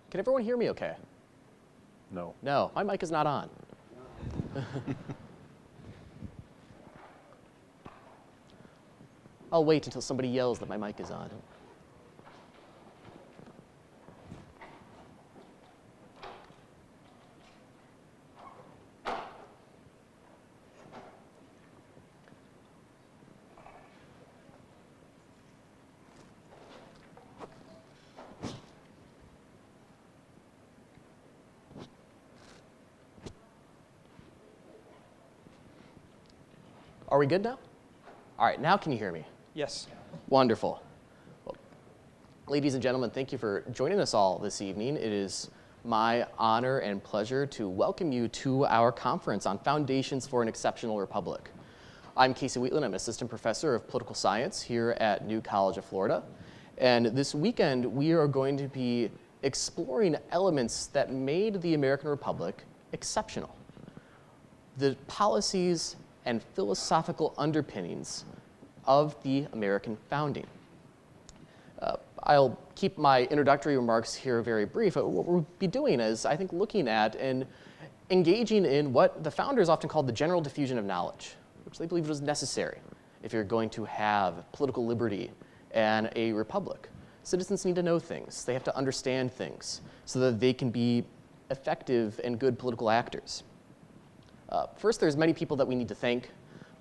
Can everyone hear me okay? No. No, my mic is not on. I'll wait until somebody yells that my mic is on. Are we good now? All right, now can you hear me? Yes. Wonderful. Well, ladies and gentlemen, thank you for joining us all this evening. It is my honor and pleasure to welcome you to our conference on Foundations for an Exceptional Republic. I'm Casey Wheatland. I'm an assistant professor of political science here at New College of Florida. And this weekend, we are going to be exploring elements that made the American Republic exceptional. The policies and philosophical underpinnings of the American founding. I'll keep my introductory remarks here very brief. What we'll be doing is, I think, looking at and engaging in what the founders often called the general diffusion of knowledge, which they believed was necessary if you're going to have political liberty and a republic. Citizens need to know things. They have to understand things so that they can be effective and good political actors. First, there's many people that we need to thank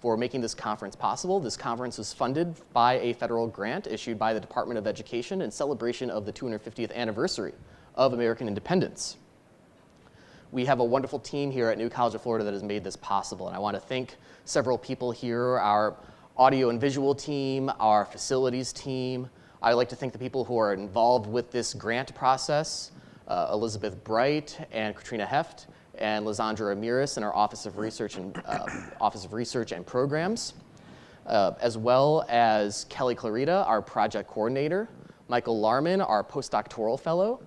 for making this conference possible. This conference was funded by a federal grant issued by the Department of Education in celebration of the 250th anniversary of American independence. We have a wonderful team here at New College of Florida that has made this possible, and I want to thank several people here, our audio and visual team, our facilities team. I'd like to thank the people who are involved with this grant process, Elizabeth Bright and Katrina Heft, and Lizandra Ramirez in our Office of Research and Programs, as well as Kelly Clarita, our project coordinator, Michael Larman, our postdoctoral fellow,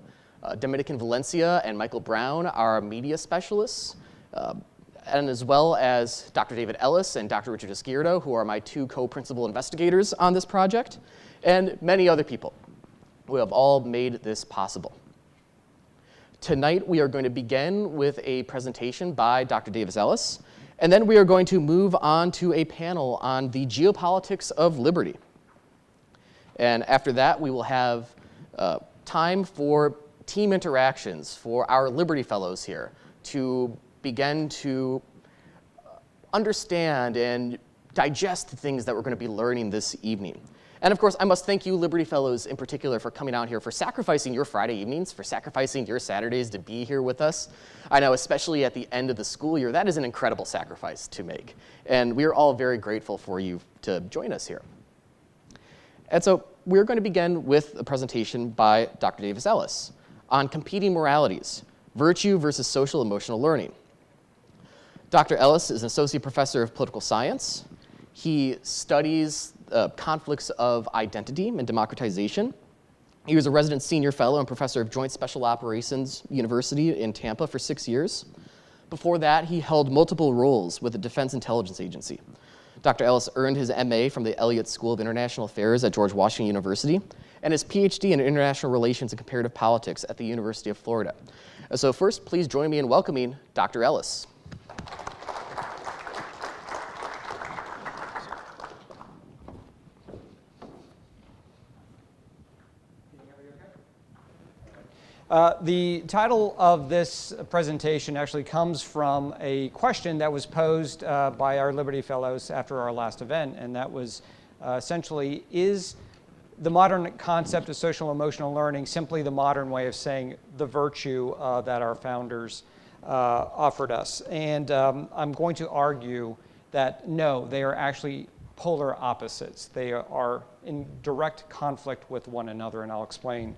Dominican Valencia and Michael Brown, our media specialists, and as well as Dr. David Ellis and Dr. Richard Izquierdo, who are my two co-principal investigators on this project, and many other people who have all made this possible. Tonight, we are going to begin with a presentation by Dr. Davis Ellis, and then we are going to move on to a panel on the geopolitics of liberty. And after that, we will have time for team interactions for our Liberty Fellows here to begin to understand and digest the things that we're going to be learning this evening. And of course, I must thank you, Liberty Fellows in particular, for coming out here, for sacrificing your Friday evenings, for sacrificing your Saturdays to be here with us. I know, especially at the end of the school year, that is an incredible sacrifice to make. And we are all very grateful for you to join us here. And so we're going to begin with a presentation by Dr. Davis Ellis on competing moralities, virtue versus social emotional learning. Dr. Ellis is an associate professor of political science. He studies conflicts of identity and democratization. He was a resident senior fellow and professor of Joint Special Operations University in Tampa for 6 years. Before that, he held multiple roles with the Defense Intelligence Agency. Dr. Ellis earned his MA from the Elliott School of International Affairs at George Washington University and his PhD in International Relations and Comparative Politics at the University of Florida. So first, please join me in welcoming Dr. Ellis. The title of this presentation actually comes from a question that was posed by our Liberty Fellows after our last event, and that was essentially, is the modern concept of social emotional learning simply the modern way of saying the virtue that our founders offered us? And I'm going to argue that no, they are actually polar opposites. They are in direct conflict with one another, and I'll explain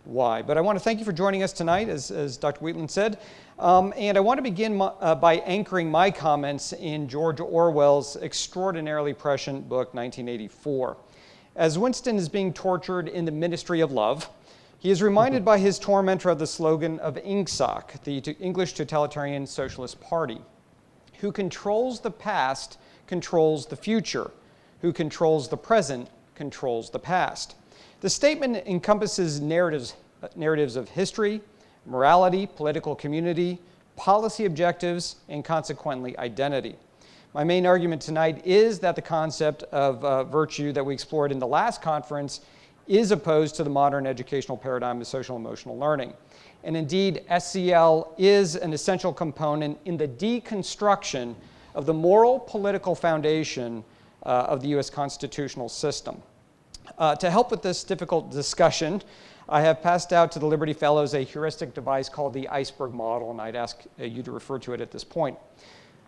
why. But I want to thank you for joining us tonight, as Dr. Wheatland said. And I want to begin by anchoring my comments in George Orwell's extraordinarily prescient book, 1984. As Winston is being tortured in the Ministry of Love, he is reminded by his tormentor of the slogan of INGSOC, the English Totalitarian Socialist Party. Who controls the past controls the future. Who controls the present controls the past. The statement encompasses narratives of history, morality, political community, policy objectives, and consequently identity. My main argument tonight is that the concept of virtue that we explored in the last conference is opposed to the modern educational paradigm of social emotional learning. And indeed, SEL is an essential component in the deconstruction of the moral political foundation of the US constitutional system. To help with this difficult discussion, I have passed out to the Liberty Fellows a heuristic device called the iceberg model, and I'd ask you to refer to it at this point.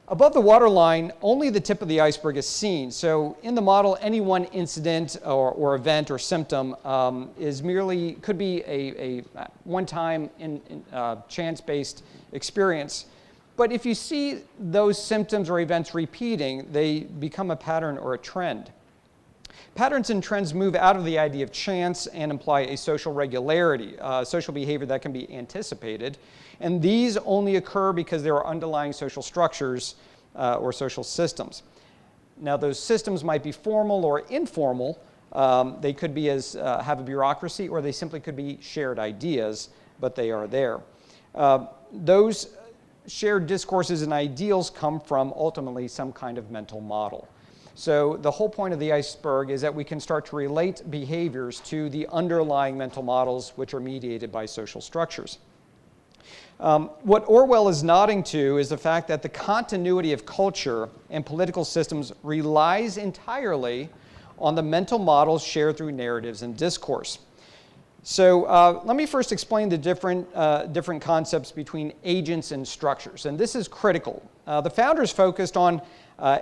Above the waterline, only the tip of the iceberg is seen. So in the model, any one incident or event or symptom could be a one-time chance-based experience. But if you see those symptoms or events repeating, they become a pattern or a trend. Patterns and trends move out of the idea of chance and imply a social regularity, social behavior that can be anticipated. And these only occur because there are underlying social structures or social systems. Now, those systems might be formal or informal. They could be have a bureaucracy, or they simply could be shared ideas, but they are there. Those shared discourses and ideals come from ultimately some kind of mental model. So the whole point of the iceberg is that we can start to relate behaviors to the underlying mental models which are mediated by social structures. What Orwell is nodding to is the fact that the continuity of culture and political systems relies entirely on the mental models shared through narratives and discourse. So let me first explain the different concepts between agents and structures, and this is critical. The founders focused on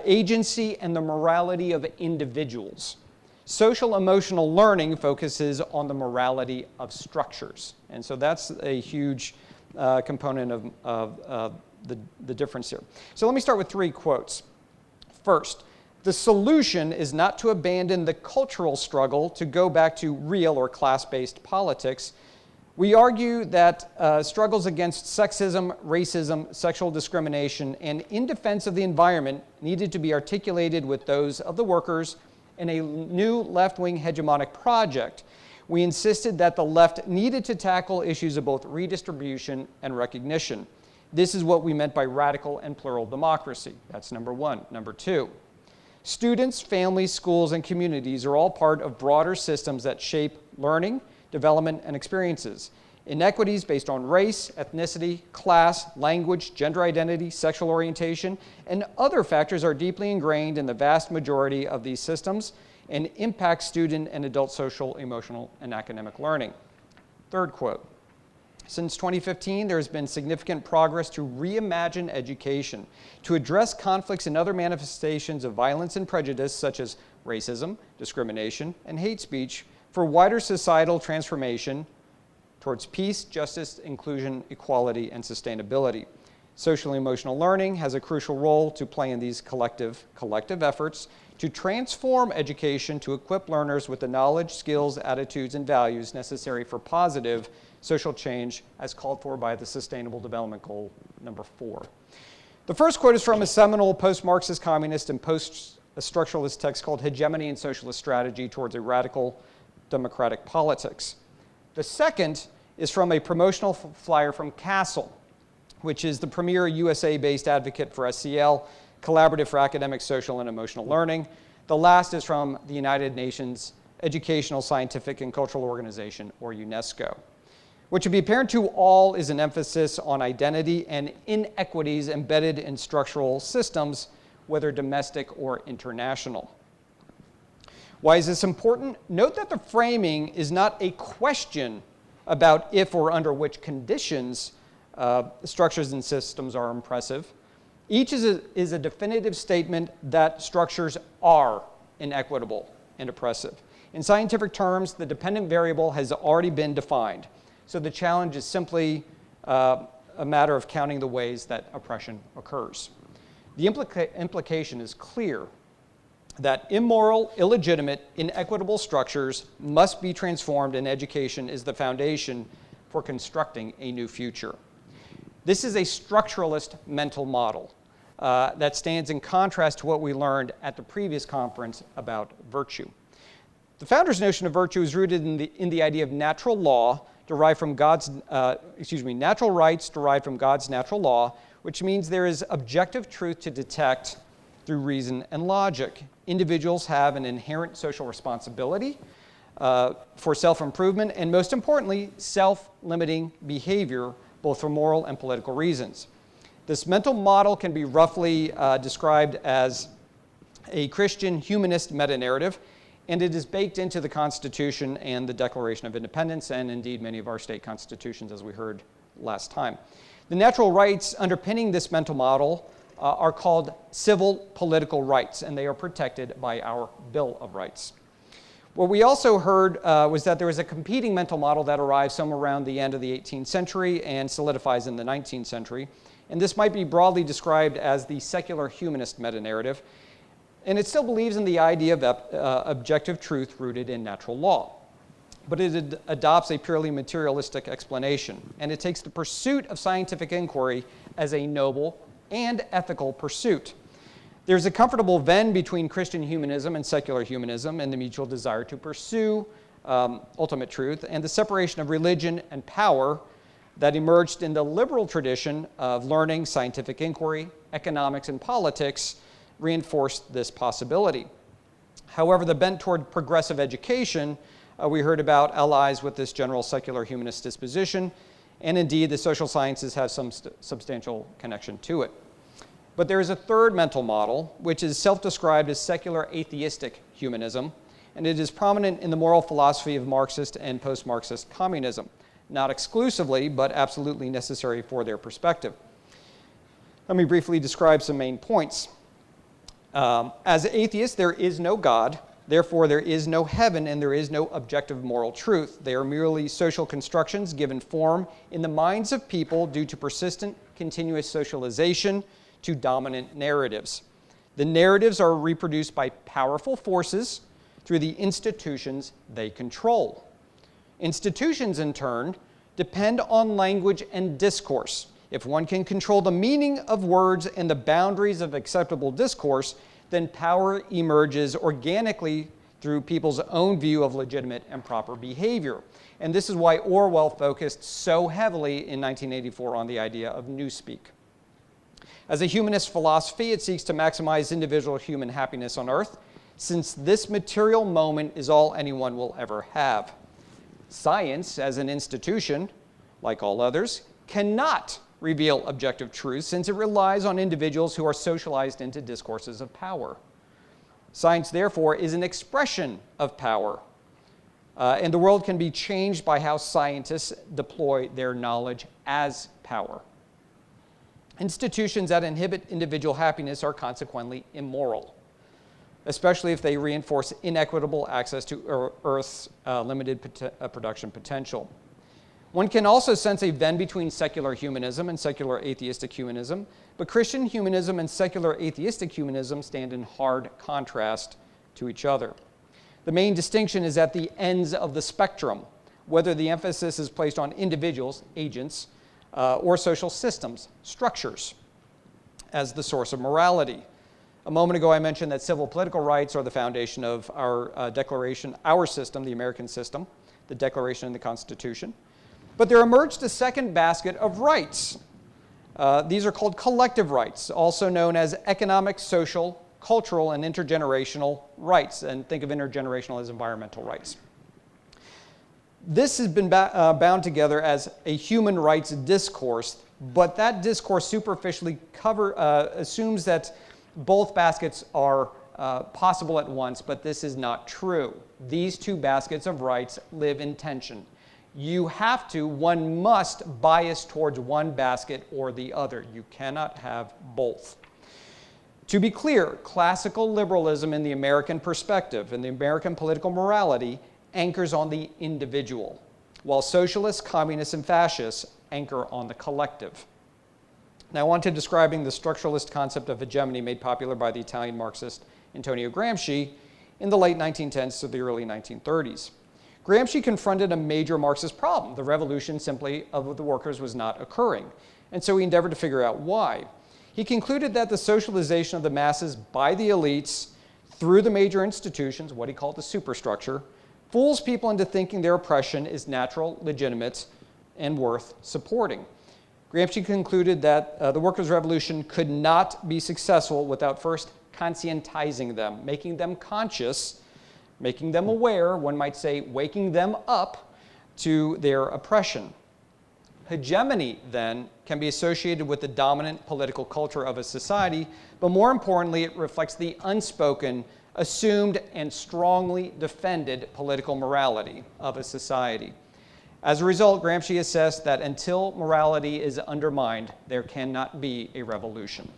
agency and the morality of individuals. Social emotional learning focuses on the morality of structures, and so that's a huge component of the difference here. So let me start with 3 quotes. First, the solution is not to abandon the cultural struggle to go back to real or class-based politics. We argue that struggles against sexism, racism, sexual discrimination, and in defense of the environment needed to be articulated with those of the workers in a new left-wing hegemonic project. We insisted that the left needed to tackle issues of both redistribution and recognition. This is what we meant by radical and plural democracy. That's number 1. Number 2, students, families, schools, and communities are all part of broader systems that shape learning, development, and experiences. Inequities based on race, ethnicity, class, language, gender identity, sexual orientation, and other factors are deeply ingrained in the vast majority of these systems and impact student and adult social, emotional, and academic learning. Third quote, since 2015, there has been significant progress to reimagine education, to address conflicts and other manifestations of violence and prejudice such as racism, discrimination, and hate speech for wider societal transformation towards peace, justice, inclusion, equality, and sustainability. Social emotional learning has a crucial role to play in these collective efforts to transform education to equip learners with the knowledge, skills, attitudes, and values necessary for positive social change as called for by the Sustainable Development Goal number 4. The first quote is from a seminal post-Marxist communist and post-structuralist text called Hegemony and Socialist Strategy Towards a Radical Democratic Politics. The second is from a promotional flyer from CASTLE, which is the premier USA-based advocate for SEL, Collaborative for Academic, Social, and Emotional Learning. The last is from the United Nations Educational, Scientific, and Cultural Organization, or UNESCO. What should be apparent to all is an emphasis on identity and inequities embedded in structural systems, whether domestic or international. Why is this important? Note that the framing is not a question about if or under which conditions structures and systems are impressive. Each is a definitive statement that structures are inequitable and oppressive. In scientific terms, the dependent variable has already been defined. So the challenge is simply a matter of counting the ways that oppression occurs. The implication is clear that immoral, illegitimate, inequitable structures must be transformed, and education is the foundation for constructing a new future. This is a structuralist mental model that stands in contrast to what we learned at the previous conference about virtue. The founders' notion of virtue is rooted in the idea of natural law derived from natural rights derived from God's natural law, which means there is objective truth to detect through reason and logic. Individuals have an inherent social responsibility for self-improvement and, most importantly, self-limiting behavior, both for moral and political reasons. This mental model can be roughly described as a Christian humanist meta-narrative, and it is baked into the Constitution and the Declaration of Independence, and indeed many of our state constitutions, as we heard last time. The natural rights underpinning this mental model are called civil political rights, and they are protected by our Bill of Rights. What we also heard was that there was a competing mental model that arrived somewhere around the end of the 18th century and solidifies in the 19th century. And this might be broadly described as the secular humanist meta-narrative. And it still believes in the idea of objective truth rooted in natural law. But it adopts a purely materialistic explanation. And it takes the pursuit of scientific inquiry as a noble and ethical pursuit. There's a comfortable Venn between Christian humanism and secular humanism and the mutual desire to pursue ultimate truth, and the separation of religion and power that emerged in the liberal tradition of learning, scientific inquiry, economics, and politics reinforced this possibility. However, the bent toward progressive education we heard about allies with this general secular humanist disposition, and indeed the social sciences have some substantial connection to it. But there is a third mental model, which is self-described as secular atheistic humanism, and it is prominent in the moral philosophy of Marxist and post-Marxist communism, not exclusively, but absolutely necessary for their perspective. Let me briefly describe some main points. As atheists, there is no God, therefore there is no heaven, and there is no objective moral truth. They are merely social constructions given form in the minds of people due to persistent, continuous socialization to dominant narratives. The narratives are reproduced by powerful forces through the institutions they control. Institutions, in turn, depend on language and discourse. If one can control the meaning of words and the boundaries of acceptable discourse, then power emerges organically through people's own view of legitimate and proper behavior. And this is why Orwell focused so heavily in 1984 on the idea of newspeak. As a humanist philosophy, it seeks to maximize individual human happiness on earth, since this material moment is all anyone will ever have. Science, as an institution, like all others, cannot reveal objective truth, since it relies on individuals who are socialized into discourses of power. Science, therefore, is an expression of power, and the world can be changed by how scientists deploy their knowledge as power. Institutions that inhibit individual happiness are consequently immoral, especially if they reinforce inequitable access to Earth's limited production potential. One can also sense a Venn between secular humanism and secular atheistic humanism, but Christian humanism and secular atheistic humanism stand in hard contrast to each other. The main distinction is at the ends of the spectrum, whether the emphasis is placed on individuals, agents, or social systems, structures, as the source of morality. A moment ago I mentioned that civil political rights are the foundation of our declaration, our system, the American system, the Declaration and the Constitution. But there emerged a second basket of rights. These are called collective rights, also known as economic, social, cultural, and intergenerational rights. And think of intergenerational as environmental rights. This has been bound together as a human rights discourse, but that discourse superficially assumes that both baskets are possible at once, but this is not true. These two baskets of rights live in tension. One must bias towards one basket or the other. You cannot have both. To be clear, classical liberalism in the American perspective and the American political morality anchors on the individual, while socialists, communists, and fascists anchor on the collective. Now on to describing the structuralist concept of hegemony made popular by the Italian Marxist Antonio Gramsci in the late 1910s to the early 1930s. Gramsci confronted a major Marxist problem. The revolution simply of the workers was not occurring, and so he endeavored to figure out why. He concluded that the socialization of the masses by the elites through the major institutions, what he called the superstructure, fools people into thinking their oppression is natural, legitimate, and worth supporting. Gramsci concluded that the workers' revolution could not be successful without first conscientizing them, making them conscious, making them aware, one might say waking them up to their oppression. Hegemony, then, can be associated with the dominant political culture of a society, but more importantly, it reflects the unspoken, assumed, and strongly defended political morality of a society. As a result, Gramsci assessed that until morality is undermined, there cannot be a revolution.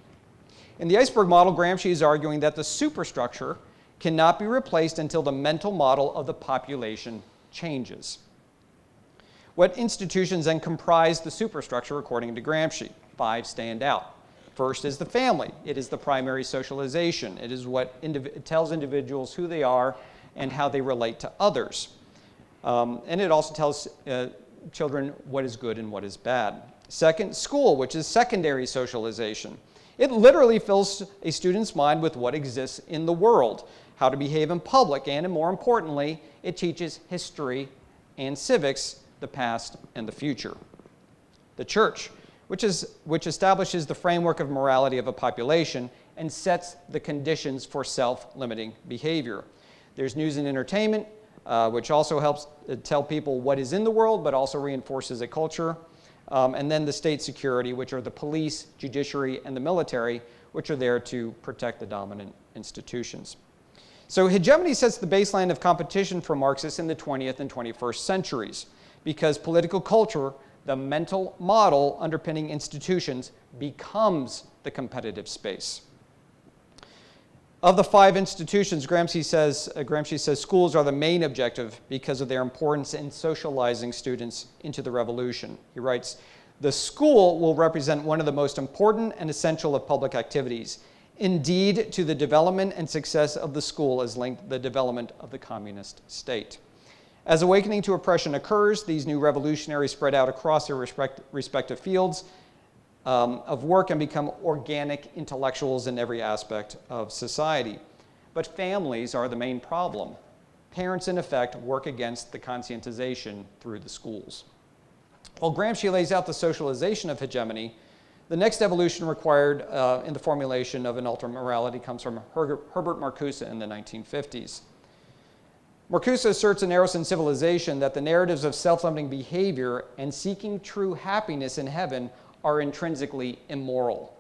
In the iceberg model, Gramsci is arguing that the superstructure cannot be replaced until the mental model of the population changes. What institutions then comprise the superstructure, according to Gramsci? 5 stand out. First is the family. It is the primary socialization. It is what it tells individuals who they are and how they relate to others. And it also tells children what is good and what is bad. Second, school, which is secondary socialization. It literally fills a student's mind with what exists in the world, how to behave in public, and more importantly, it teaches history and civics, the past and the future. The church, which establishes the framework of morality of a population and sets the conditions for self-limiting behavior. There's news and entertainment, which also helps tell people what is in the world, but also reinforces a culture. And then the state security, which are the police, judiciary, and the military, which are there to protect the dominant institutions. So hegemony sets the baseline of competition for Marxists in the 20th and 21st centuries, because political culture, the mental model underpinning institutions, becomes the competitive space. Of the 5 institutions, Gramsci says schools are the main objective because of their importance in socializing students into the revolution. He writes, "The school will represent one of the most important and essential of public activities. Indeed, to the development and success of the school is linked the development of the communist state." As awakening to oppression occurs, these new revolutionaries spread out across their respective fields of work and become organic intellectuals in every aspect of society. But families are the main problem. Parents, in effect, work against the conscientization through the schools. While Gramsci lays out the socialization of hegemony, the next evolution required in the formulation of an ultimate morality comes from Herbert Marcuse in the 1950s. Marcuse asserts in Eros and Civilization that the narratives of self-limiting behavior and seeking true happiness in heaven are intrinsically immoral.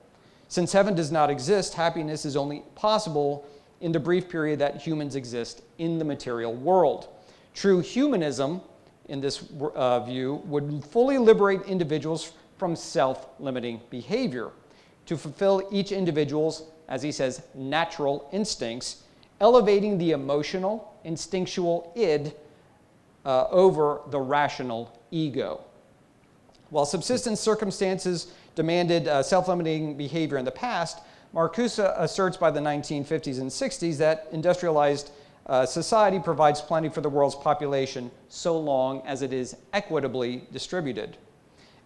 Since heaven does not exist, happiness is only possible in the brief period that humans exist in the material world. True humanism, in this view, would fully liberate individuals from self-limiting behavior to fulfill each individual's, as he says, natural instincts, elevating the emotional, instinctual id over the rational ego. While subsistence circumstances demanded self-limiting behavior in the past, Marcuse asserts by the 1950s and 60s that industrialized society provides plenty for the world's population so long as it is equitably distributed.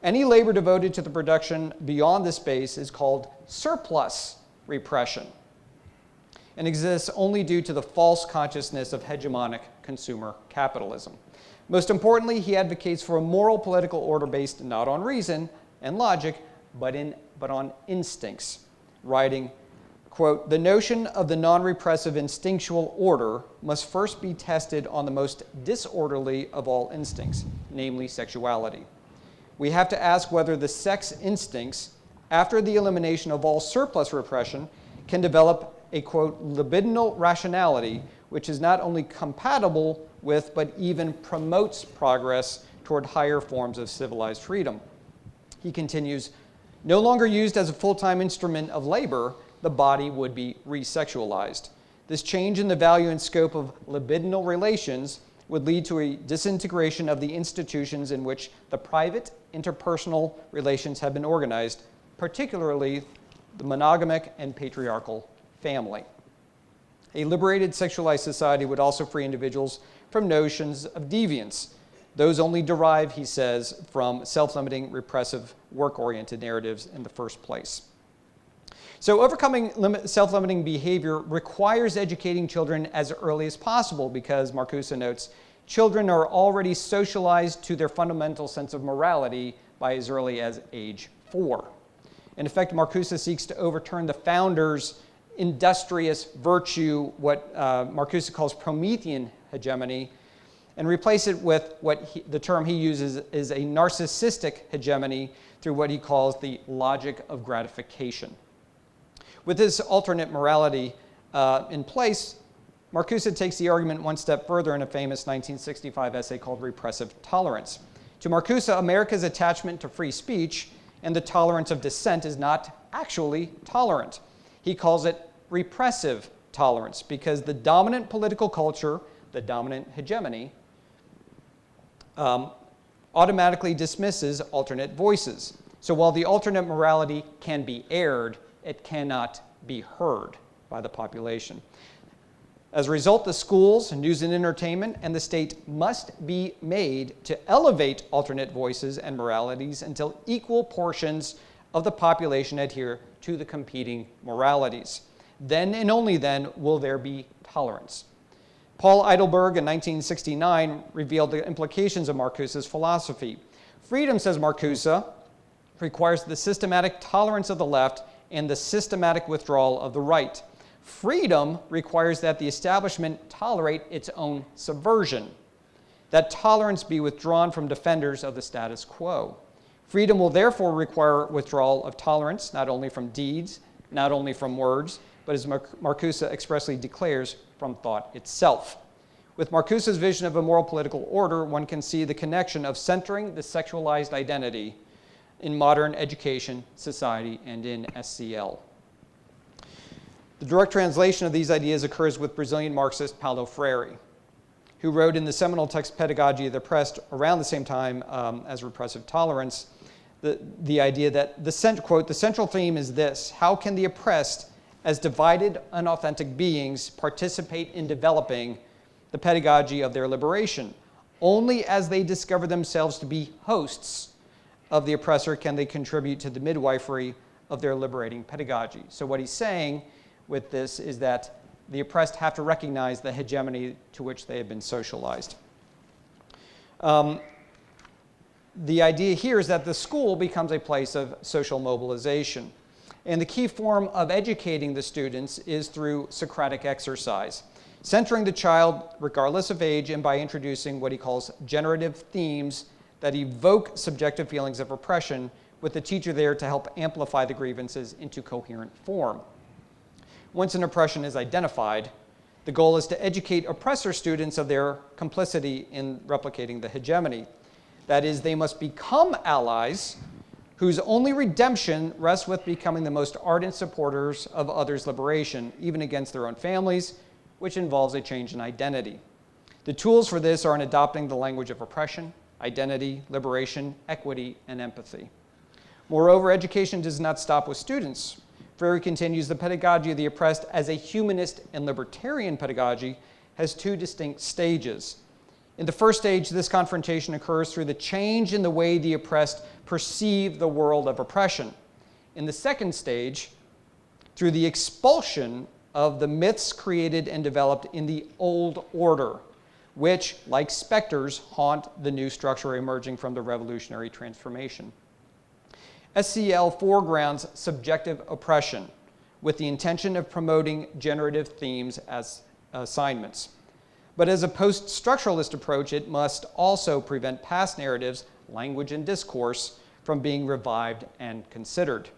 Any labor devoted to the production beyond this base is called surplus repression and exists only due to the false consciousness of hegemonic consumer capitalism. Most importantly, he advocates for a moral political order based not on reason and logic, but on instincts, writing, quote, "The notion of the non-repressive instinctual order must first be tested on the most disorderly of all instincts, namely sexuality. We have to ask whether the sex instincts, after the elimination of all surplus repression, can develop a, quote, libidinal rationality, which is not only compatible with, but even promotes progress toward higher forms of civilized freedom." He continues, "No longer used as a full-time instrument of labor, the body would be resexualized. This change in the value and scope of libidinal relations would lead to a disintegration of the institutions in which the private interpersonal relations have been organized, particularly the monogamic and patriarchal family. A liberated sexualized society would also free individuals from notions of deviance. Those only derive, he says, from self-limiting, repressive, work-oriented narratives in the first place." So overcoming self-limiting behavior requires educating children as early as possible because, Marcuse notes, children are already socialized to their fundamental sense of morality by as early as age 4. In effect, Marcuse seeks to overturn the founders' industrious virtue, what Marcuse calls Promethean hegemony, and replace it with the term he uses is a narcissistic hegemony through what he calls the logic of gratification. With this alternate morality in place, Marcuse takes the argument one step further in a famous 1965 essay called Repressive Tolerance. To Marcuse, America's attachment to free speech and the tolerance of dissent is not actually tolerant. He calls it repressive tolerance because the dominant political culture, the dominant hegemony, automatically dismisses alternate voices. So while the alternate morality can be aired, it cannot be heard by the population. As a result, the schools, news and entertainment, and the state must be made to elevate alternate voices and moralities until equal portions of the population adhere to the competing moralities. Then and only then will there be tolerance. Paul Eidelberg in 1969 revealed the implications of Marcuse's philosophy. Freedom, says Marcuse, requires the systematic tolerance of the left and the systematic withdrawal of the right. Freedom requires that the establishment tolerate its own subversion, that tolerance be withdrawn from defenders of the status quo. Freedom will therefore require withdrawal of tolerance, not only from deeds, not only from words, but as Marcuse expressly declares, from thought itself. With Marcuse's vision of a moral political order, one can see the connection of centering the sexualized identity in modern education, society, and in SCL. The direct translation of these ideas occurs with Brazilian Marxist Paulo Freire, who wrote in the seminal text Pedagogy of the Oppressed around the same time as Repressive Tolerance, the idea that, quote, the central theme is this: how can the oppressed, as divided, unauthentic beings, participate in developing the pedagogy of their liberation? Only as they discover themselves to be hosts of the oppressor can they contribute to the midwifery of their liberating pedagogy. So what he's saying with this is that the oppressed have to recognize the hegemony to which they have been socialized. The idea here is that the school becomes a place of social mobilization. And the key form of educating the students is through Socratic exercise, centering the child regardless of age and by introducing what he calls generative themes that evoke subjective feelings of oppression, with the teacher there to help amplify the grievances into coherent form. Once an oppression is identified, the goal is to educate oppressor students of their complicity in replicating the hegemony. That is, they must become allies whose only redemption rests with becoming the most ardent supporters of others' liberation, even against their own families, which involves a change in identity. The tools for this are in adopting the language of oppression, identity, liberation, equity, and empathy. Moreover, education does not stop with students. Freire continues, the pedagogy of the oppressed as a humanist and libertarian pedagogy has two distinct stages. In the first stage, this confrontation occurs through the change in the way the oppressed perceive the world of oppression. In the second stage, through the expulsion of the myths created and developed in the old order, which, like specters, haunt the new structure emerging from the revolutionary transformation. SCL foregrounds subjective oppression with the intention of promoting generative themes as assignments. But as a post-structuralist approach, it must also prevent past narratives, language, and discourse from being revived and considered.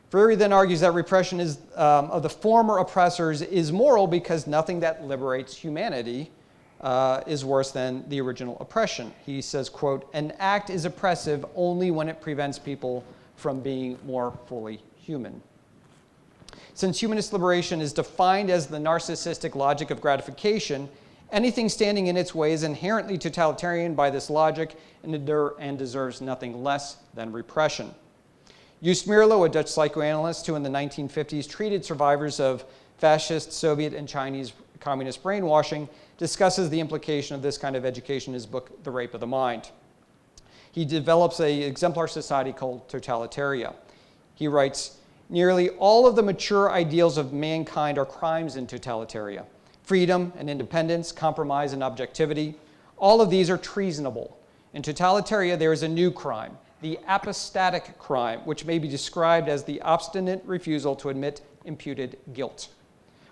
Freire then argues that repression of the former oppressors is moral because nothing that liberates humanity is worse than the original oppression. He says, quote, an act is oppressive only when it prevents people from being more fully human. Since humanist liberation is defined as the narcissistic logic of gratification, anything standing in its way is inherently totalitarian by this logic and deserves nothing less than repression. Joost Meerlo, a Dutch psychoanalyst who in the 1950s treated survivors of fascist, Soviet, and Chinese communist brainwashing, discusses the implication of this kind of education in his book, The Rape of the Mind. He develops an exemplar society called totalitaria. He writes, nearly all of the mature ideals of mankind are crimes in totalitaria. freedom and independence, compromise and objectivity. All of these are treasonable. In totalitarian, there is a new crime, the apostatic crime, which may be described as the obstinate refusal to admit imputed guilt.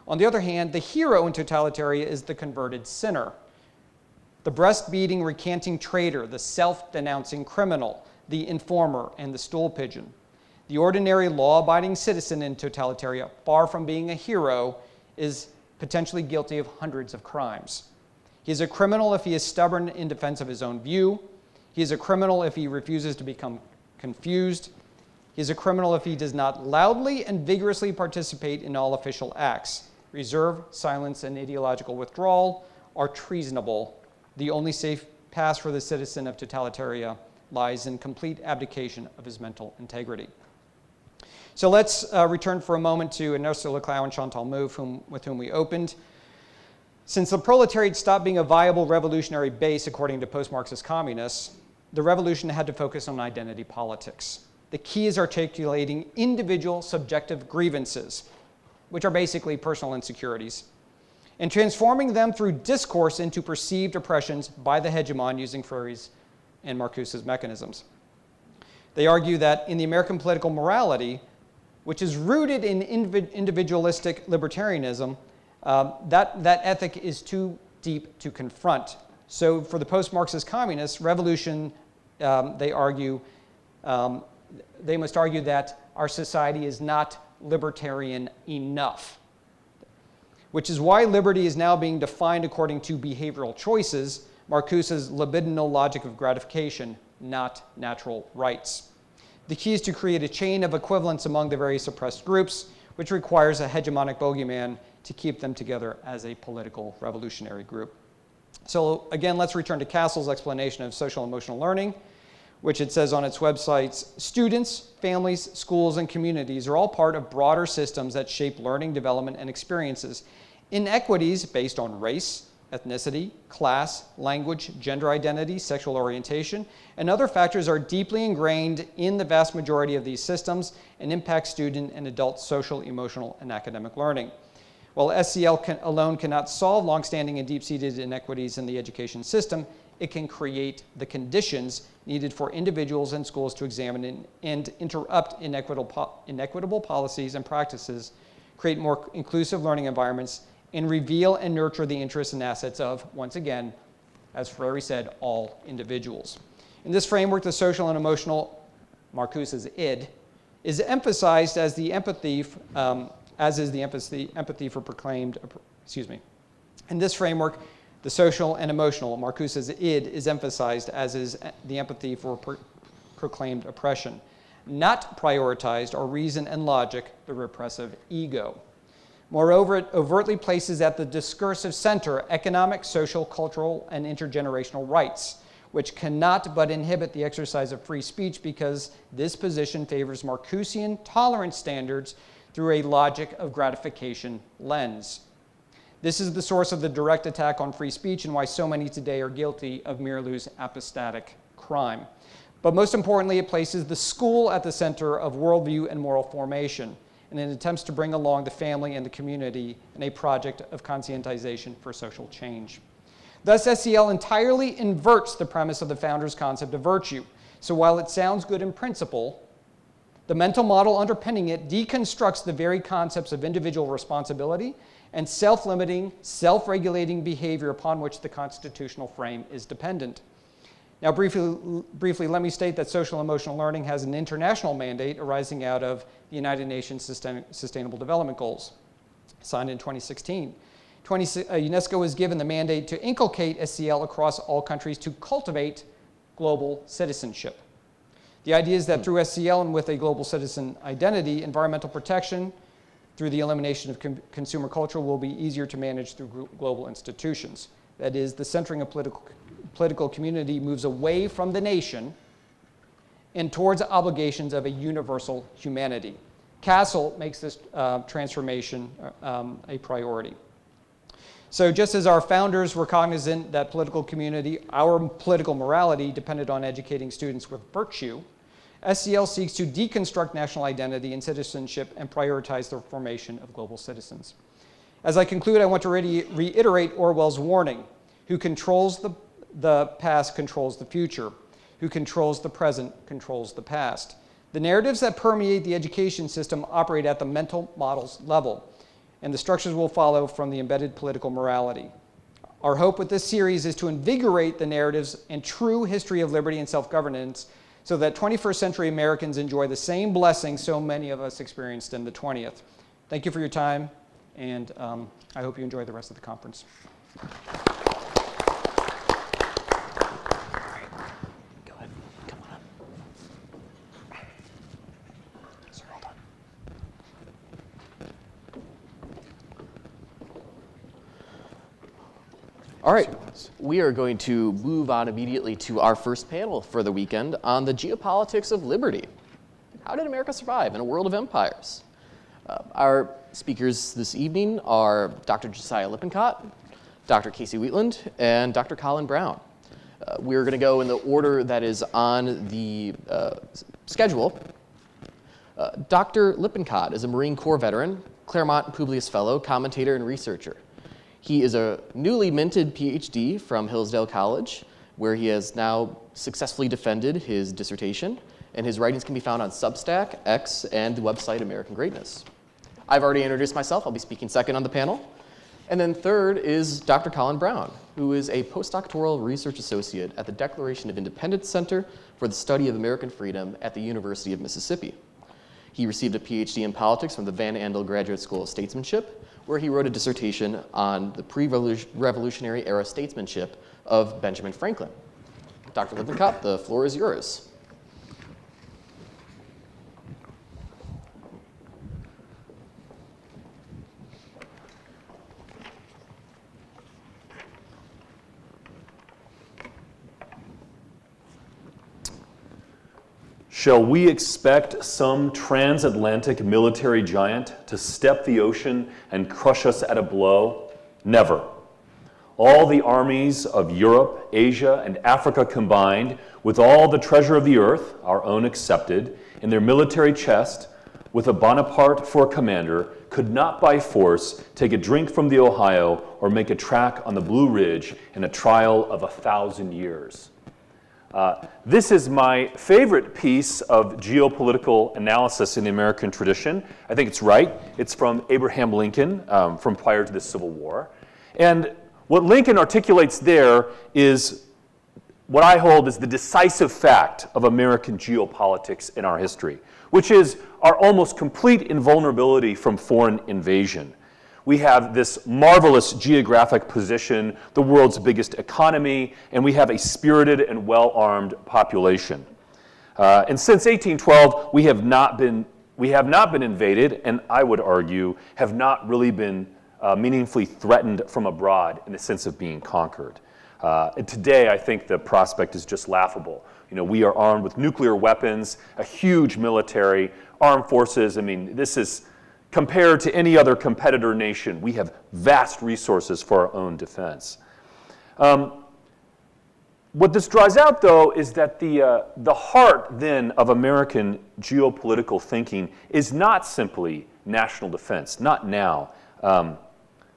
On the other hand, the hero in totalitarian is the converted sinner, the breast-beating, recanting traitor, the self-denouncing criminal, the informer, and the stool pigeon. The ordinary law-abiding citizen in totalitarian, far from being a hero, is potentially guilty of hundreds of crimes. He is a criminal if he is stubborn in defense of his own view. He is a criminal if he refuses to become confused. He is a criminal if he does not loudly and vigorously participate in all official acts. Reserve, silence, and ideological withdrawal are treasonable. The only safe path for the citizen of totalitarian lies in complete abdication of his mental integrity. So let's return for a moment to Ernesto Laclau and Chantal Mouffe, with whom we opened. Since the proletariat stopped being a viable revolutionary base, according to post-Marxist communists, the revolution had to focus on identity politics. The key is articulating individual subjective grievances, which are basically personal insecurities, and transforming them through discourse into perceived oppressions by the hegemon using Freire's and Marcuse's mechanisms. They argue that in the American political morality, which is rooted in individualistic libertarianism, that ethic is too deep to confront. So for the post-Marxist communists, revolution, they must argue that our society is not libertarian enough, which is why liberty is now being defined according to behavioral choices, Marcuse's libidinal logic of gratification, not natural rights. The key is to create a chain of equivalence among the various oppressed groups, which requires a hegemonic bogeyman to keep them together as a political revolutionary group. So again, let's return to Castle's explanation of social emotional learning, which it says on its websites, students, families, schools, and communities are all part of broader systems that shape learning, development, and experiences. Inequities based on race, ethnicity, class, language, gender identity, sexual orientation, and other factors are deeply ingrained in the vast majority of these systems and impact student and adult social, emotional, and academic learning. While SEL alone cannot solve longstanding and deep-seated inequities in the education system, it can create the conditions needed for individuals and schools to examine and interrupt inequitable policies and practices, create more inclusive learning environments, and reveal and nurture the interests and assets of, once again, as Freire said, all individuals. In this framework, the social and emotional, Marcuse's id, is emphasized as the empathy, as is the empathy for proclaimed, In this framework, the social and emotional, Marcuse's id, is emphasized as is the empathy for proclaimed oppression, not prioritized or reason and logic, the repressive ego. Moreover, it overtly places at the discursive center economic, social, cultural, and intergenerational rights, which cannot but inhibit the exercise of free speech because this position favors Marcusean tolerance standards through a logic of gratification lens. This is the source of the direct attack on free speech and why so many today are guilty of Mirlou's apostatic crime. But most importantly, it places the school at the center of worldview and moral formation, and it attempts to bring along the family and the community in a project of conscientization for social change. Thus, SEL entirely inverts the premise of the founders' concept of virtue. So while it sounds good in principle, the mental model underpinning it deconstructs the very concepts of individual responsibility and self-limiting, self-regulating behavior upon which the constitutional frame is dependent. Now, briefly, let me state that social emotional learning has an international mandate arising out of the United Nations Sustainable Development Goals, signed in 2016. UNESCO was given the mandate to inculcate SEL across all countries to cultivate global citizenship. The idea is that through SEL and with a global citizen identity, environmental protection through the elimination of consumer culture will be easier to manage through global institutions. That is, the centering of political community moves away from the nation and towards obligations of a universal humanity. Castle makes this transformation a priority. So just as our founders were cognizant that political community, our political morality, depended on educating students with virtue, SEL seeks to deconstruct national identity and citizenship and prioritize the formation of global citizens. As I conclude, I want to reiterate Orwell's warning: who controls the past controls the future. Who controls the present controls the past. The narratives that permeate the education system operate at the mental models level, and the structures will follow from the embedded political morality. Our hope with this series is to invigorate the narratives and true history of liberty and self-governance so that 21st century Americans enjoy the same blessings so many of us experienced in the 20th. Thank you for your time, and I hope you enjoy the rest of the conference. All right, we are going to move on immediately to our first panel for the weekend on the geopolitics of liberty. How did America survive in a world of empires? Our speakers this evening are Dr. Josiah Lippincott, Dr. Casey Wheatland, and Dr. Colin Brown. We're going to go in the order that is on the schedule. Dr. Lippincott is a Marine Corps veteran, Claremont Publius Fellow, commentator, and researcher. He is a newly minted PhD from Hillsdale College, where he has now successfully defended his dissertation, and his writings can be found on Substack, X, and the website American Greatness. I've already introduced myself. I'll be speaking second on the panel. And then third is Dr. Colin Brown, who is a postdoctoral research associate at the Declaration of Independence Center for the Study of American Freedom at the University of Mississippi. He received a PhD in politics from the Van Andel Graduate School of Statesmanship, where he wrote a dissertation on the pre-revolutionary era statesmanship of Benjamin Franklin. Dr. Lippincott, the floor is yours. Shall we expect some transatlantic military giant to step the ocean and crush us at a blow? Never. All the armies of Europe, Asia, and Africa combined, with all the treasure of the earth, our own excepted, in their military chest, with a Bonaparte for commander, could not by force take a drink from the Ohio or make a track on the Blue Ridge in a trial of 1,000 years. This is my favorite piece of geopolitical analysis in the American tradition. I think it's right. It's from Abraham Lincoln, from prior to the Civil War. And what Lincoln articulates there is what I hold is the decisive fact of American geopolitics in our history, which is our almost complete invulnerability from foreign invasion. We have this marvelous geographic position, the world's biggest economy, and we have a spirited and well-armed population. And since 1812, we have not been invaded, and I would argue have not really been meaningfully threatened from abroad in the sense of being conquered. And today, I think the prospect is just laughable. You know, we are armed with nuclear weapons, a huge military, armed forces. I mean, this is compared to any other competitor nation. We have vast resources for our own defense. What this draws out, though, is that the heart, then, of American geopolitical thinking is not simply national defense, not now.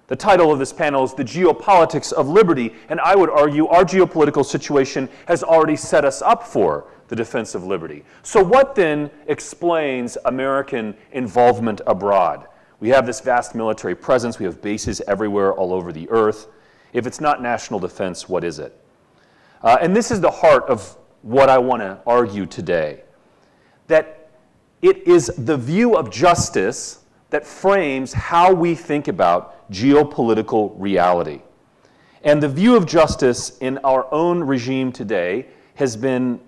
The title of this panel is The Geopolitics of Liberty, and I would argue our geopolitical situation has already set us up for the defense of liberty. So what then explains American involvement abroad? We have this vast military presence. We have bases everywhere all over the earth. If it's not national defense, what is it? And this is the heart of what I want to argue today, that it is the view of justice that frames how we think about geopolitical reality. And the view of justice in our own regime today has been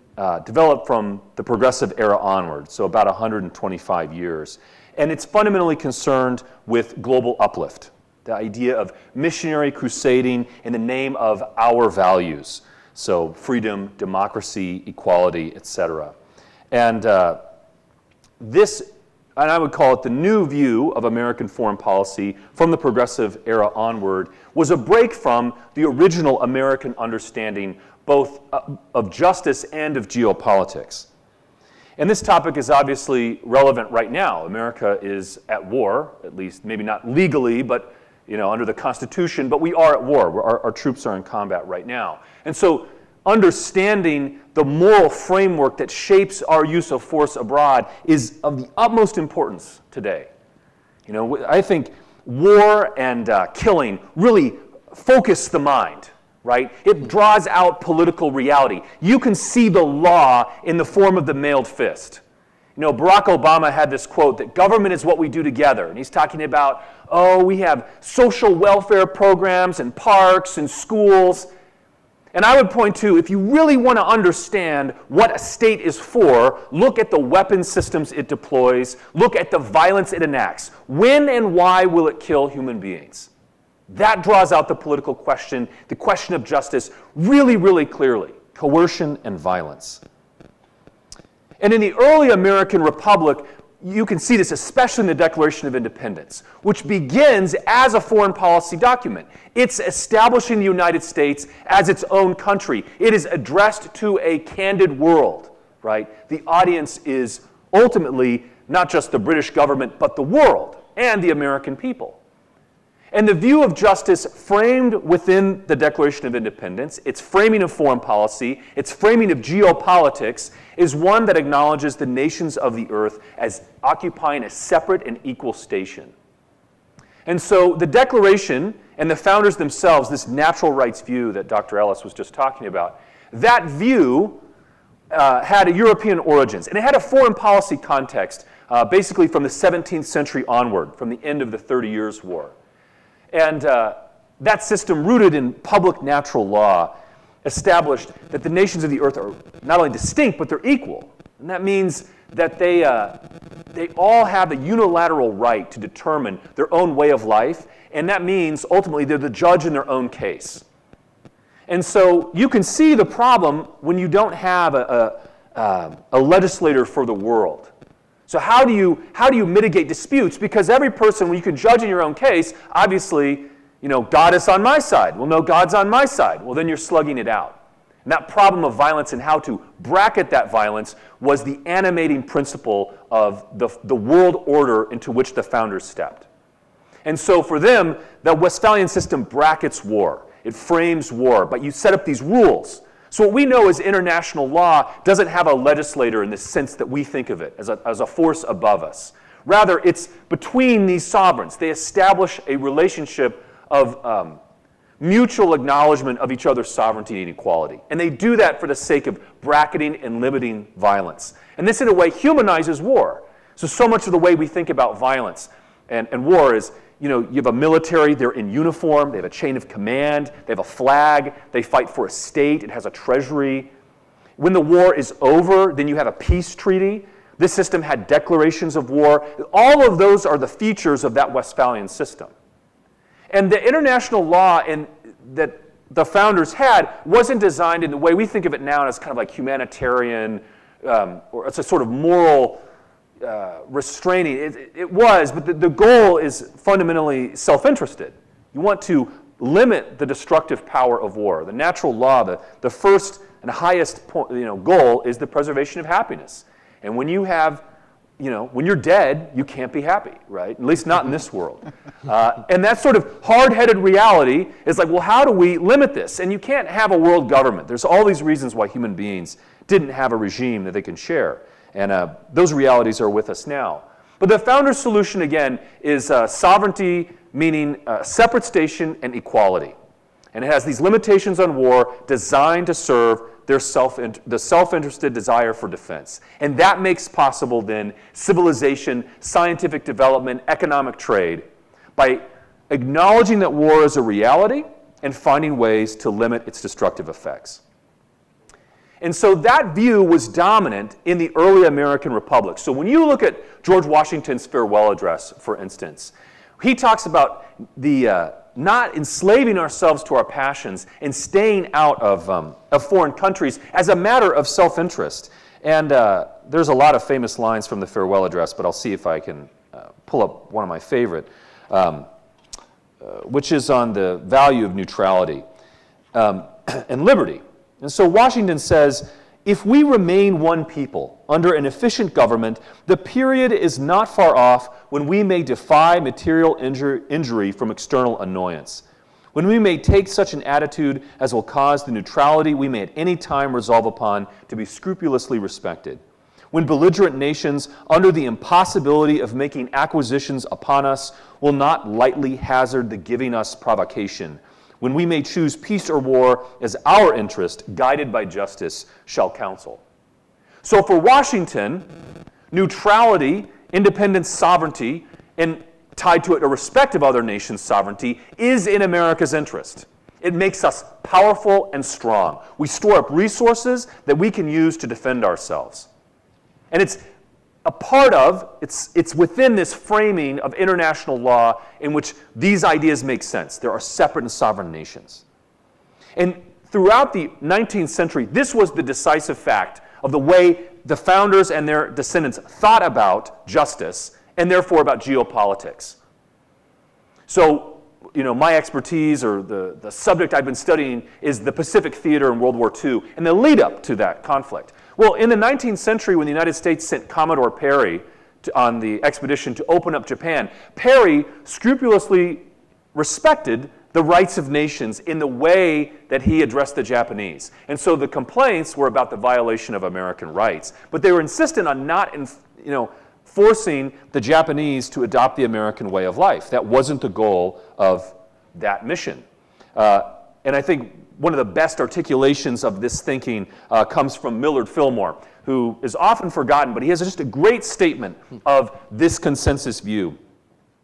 developed from the progressive era onward, so about 125 years. And it's fundamentally concerned with global uplift, the idea of missionary crusading in the name of our values, so freedom, democracy, equality, etc. And this, and I would call it the new view of American foreign policy from the progressive era onward, was a break from the original American understanding both of justice and of geopolitics. And this topic is obviously relevant right now. America is at war, at least maybe not legally, but under the Constitution, but we are at war. Our troops are in combat right now. And so understanding the moral framework that shapes our use of force abroad is of the utmost importance today. I think war and killing really focus the mind, right? It draws out political reality. You can see the law in the form of the mailed fist. Barack Obama had this quote that government is what we do together. And he's talking about, we have social welfare programs and parks and schools. And I would point to, if you really want to understand what a state is for, look at the weapon systems it deploys, look at the violence it enacts. When and why will it kill human beings? That draws out the political question, the question of justice, really, really clearly. Coercion and violence. And in the early American Republic, you can see this especially in the Declaration of Independence, which begins as a foreign policy document. It's establishing the United States as its own country. It is addressed to a candid world, right? The audience is ultimately not just the British government, but the world and the American people. And the view of justice framed within the Declaration of Independence, its framing of foreign policy, its framing of geopolitics, is one that acknowledges the nations of the earth as occupying a separate and equal station. And so the Declaration and the founders themselves, this natural rights view that Dr. Ellis was just talking about, that view had a European origins, and it had a foreign policy context, basically from the 17th century onward, from the end of the 30 Years' War. And that system, rooted in public natural law, established that the nations of the earth are not only distinct, but they're equal. And that means that they all have a unilateral right to determine their own way of life, and that means ultimately they're the judge in their own case. And so you can see the problem when you don't have a legislator for the world. So how do you mitigate disputes? Because every person, when you can judge in your own case, obviously, God is on my side. Well, no, God's on my side. Well, then you're slugging it out. And that problem of violence and how to bracket that violence was the animating principle of the world order into which the founders stepped. And so for them, the Westphalian system brackets war. It frames war, but you set up these rules. So what we know is international law doesn't have a legislator in the sense that we think of it, as a force above us. Rather, it's between these sovereigns. They establish a relationship of mutual acknowledgement of each other's sovereignty and equality. And they do that for the sake of bracketing and limiting violence. And this, in a way, humanizes war. So much of the way we think about violence and war is, you have a military, they're in uniform, they have a chain of command, they have a flag, they fight for a state, it has a treasury. When the war is over, then you have a peace treaty. This system had declarations of war. All of those are the features of that Westphalian system. And the international law that the founders had wasn't designed in the way we think of it now as kind of like humanitarian, or it's a sort of moral restraining. It was, but the goal is fundamentally self-interested. You want to limit the destructive power of war. The natural law, the first and highest goal is the preservation of happiness. And when you have, when you're dead, you can't be happy, right? At least not in this world. And that sort of hard-headed reality is like, well, how do we limit this? And you can't have a world government. There's all these reasons why human beings didn't have a regime that they can share. And those realities are with us now. But the founder's solution, again, is sovereignty, meaning separate station and equality. And it has these limitations on war designed to serve the self-interested desire for defense. And that makes possible, then, civilization, scientific development, economic trade, by acknowledging that war is a reality and finding ways to limit its destructive effects. And so that view was dominant in the early American Republic. So when you look at George Washington's farewell address, for instance, he talks about the not enslaving ourselves to our passions and staying out of foreign countries as a matter of self-interest. And there's a lot of famous lines from the farewell address, but I'll see if I can pull up one of my favorite, which is on the value of neutrality and liberty. And so Washington says, If we remain one people under an efficient government, the period is not far off when we may defy material injury from external annoyance. When we may take such an attitude as will cause the neutrality we may at any time resolve upon to be scrupulously respected. When belligerent nations, under the impossibility of making acquisitions upon us, will not lightly hazard the giving us provocation. When we may choose peace or war as our interest, guided by justice, shall counsel. So for Washington, neutrality, independence, sovereignty, and tied to it a respect of other nations' sovereignty, is in America's interest. It makes us powerful and strong. We store up resources that we can use to defend ourselves. And it's a part of, it's within this framing of international law in which these ideas make sense. There are separate and sovereign nations. And throughout the 19th century, this was the decisive fact of the way the founders and their descendants thought about justice and therefore about geopolitics. So, my expertise or the subject I've been studying is the Pacific theater in World War II and the lead up to that conflict. Well, in the 19th century, when the United States sent Commodore Perry on the expedition to open up Japan, Perry scrupulously respected the rights of nations in the way that he addressed the Japanese. And so the complaints were about the violation of American rights. But they were insistent on not forcing the Japanese to adopt the American way of life. That wasn't the goal of that mission. And I think one of the best articulations of this thinking comes from Millard Fillmore, who is often forgotten, but he has just a great statement of this consensus view.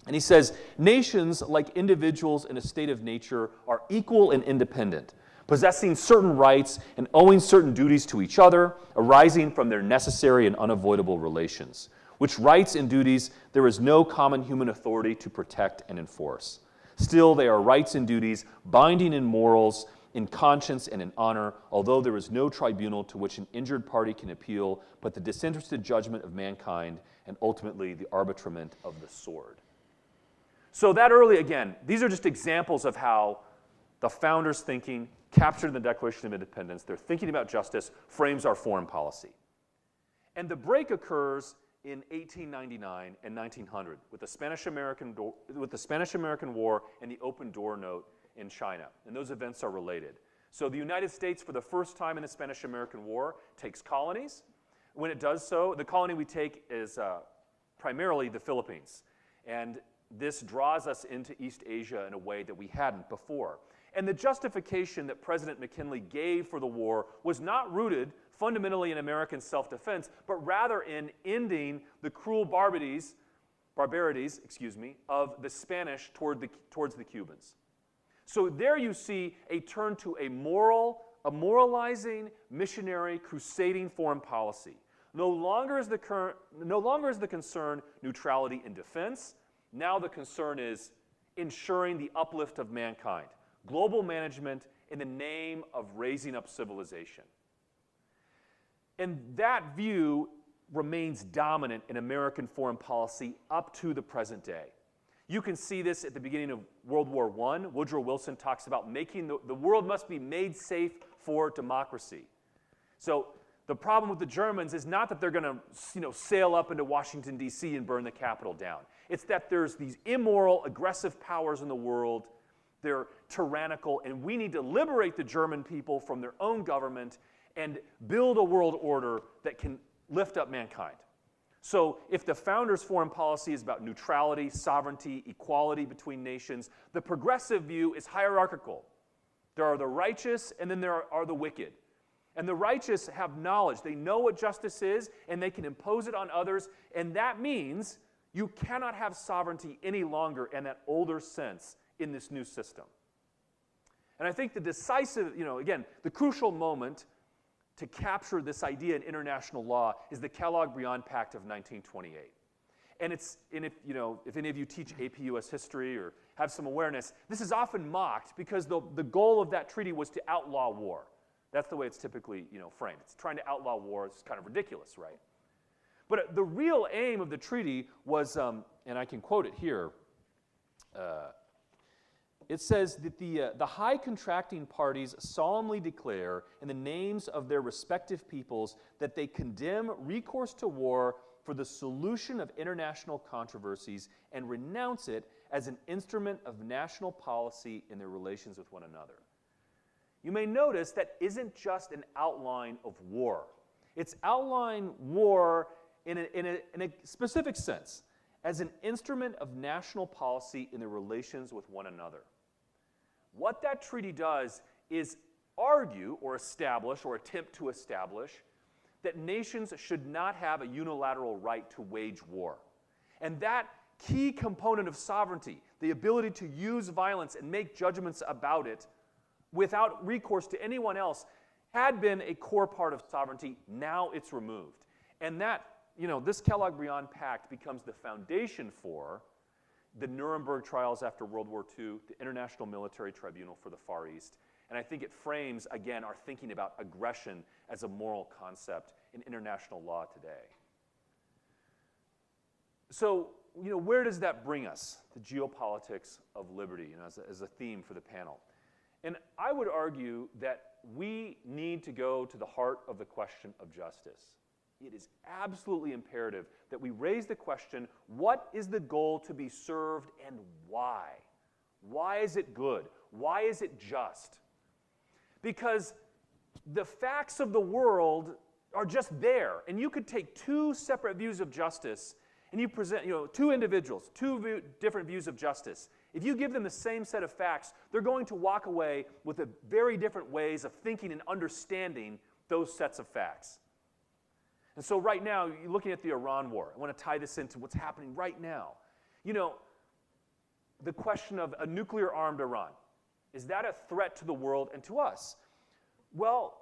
And he says, nations, like individuals in a state of nature, are equal and independent, possessing certain rights and owing certain duties to each other, arising from their necessary and unavoidable relations, which rights and duties there is no common human authority to protect and enforce. Still, they are rights and duties binding in morals, in conscience, and in honor, although there is no tribunal to which an injured party can appeal but the disinterested judgment of mankind and ultimately the arbitrament of the sword. So that early, again, these are just examples of how the founders' thinking, captured in the Declaration of Independence, their thinking about justice, frames our foreign policy. And the break occurs in 1899 and 1900 with the Spanish-American War and the Open Door Note in China. And those events are related. So the United States, for the first time in the Spanish-American War, takes colonies. When it does so, the colony we take is primarily the Philippines. And this draws us into East Asia in a way that we hadn't before. And the justification that President McKinley gave for the war was not rooted fundamentally in American self-defense, but rather in ending the cruel barbarities of the Spanish towards the Cubans. So there you see a turn to a moralizing, missionary, crusading foreign policy. No longer is the concern neutrality and defense. Now the concern is ensuring the uplift of mankind. Global management in the name of raising up civilization. And that view remains dominant in American foreign policy up to the present day. You can see this at the beginning of World War I. Woodrow Wilson talks about making the world must be made safe for democracy. So the problem with the Germans is not that they're going to sail up into Washington, D.C. and burn the Capitol down. It's that there's these immoral, aggressive powers in the world. They're tyrannical, and we need to liberate the German people from their own government and build a world order that can lift up mankind. So if the founders' foreign policy is about neutrality, sovereignty, equality between nations, the progressive view is hierarchical. There are the righteous, and then there are the wicked. And the righteous have knowledge. They know what justice is, and they can impose it on others, and that means you cannot have sovereignty any longer in that older sense in this new system. And I think the decisive, again, the crucial moment to capture this idea in international law is the Kellogg-Briand Pact of 1928. And if any of you teach AP US history or have some awareness, this is often mocked because the goal of that treaty was to outlaw war. That's the way it's typically framed. It's trying to outlaw war. It's kind of ridiculous, right? But the real aim of the treaty was, and I can quote it here, It says that the high contracting parties solemnly declare in the names of their respective peoples that they condemn recourse to war for the solution of international controversies and renounce it as an instrument of national policy in their relations with one another. You may notice that isn't just an outline of war. It's outline war in a specific sense, as an instrument of national policy in their relations with one another. What that treaty does is argue or establish or attempt to establish that nations should not have a unilateral right to wage war. And that key component of sovereignty, the ability to use violence and make judgments about it without recourse to anyone else, had been a core part of sovereignty. Now it's removed. And that, this Kellogg-Briand Pact becomes the foundation for the Nuremberg trials after World War II, the International Military Tribunal for the Far East. And I think it frames, again, our thinking about aggression as a moral concept in international law today. So, where does that bring us? The geopolitics of liberty, as a theme for the panel. And I would argue that we need to go to the heart of the question of justice. It is absolutely imperative that we raise the question, what is the goal to be served and why? Why is it good? Why is it just? Because the facts of the world are just there. And you could take two separate views of justice and you present, two individuals, different views of justice. If you give them the same set of facts, they're going to walk away with very different ways of thinking and understanding those sets of facts. And so right now, you're looking at the Iran war. I want to tie this into what's happening right now. The question of a nuclear-armed Iran, is that a threat to the world and to us? Well,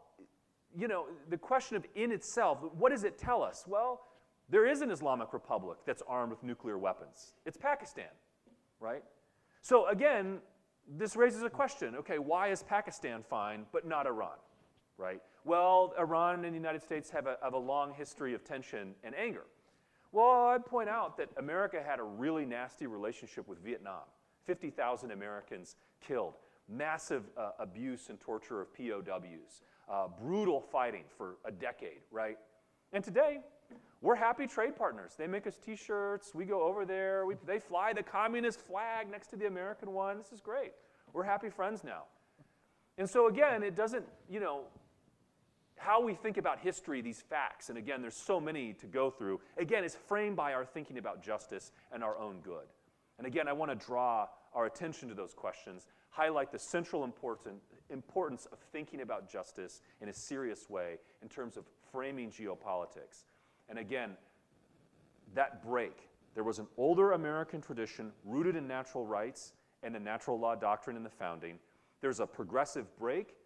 the question of in itself, what does it tell us? Well, there is an Islamic Republic that's armed with nuclear weapons. It's Pakistan, right? So again, this raises a question. Okay, why is Pakistan fine but not Iran, right? Well, Iran and the United States have a long history of tension and anger. Well, I'd point out that America had a really nasty relationship with Vietnam. 50,000 Americans killed, massive abuse and torture of POWs, brutal fighting for a decade, right? And today, we're happy trade partners. They make us T-shirts. We go over there. They fly the communist flag next to the American one. This is great. We're happy friends now. And so again, it doesn't, how we think about history, these facts, and again, there's so many to go through, again, is framed by our thinking about justice and our own good. And again, I want to draw our attention to those questions, highlight the central importance of thinking about justice in a serious way in terms of framing geopolitics. And again, that break, there was an older American tradition rooted in natural rights and the natural law doctrine in the founding. There's a progressive break.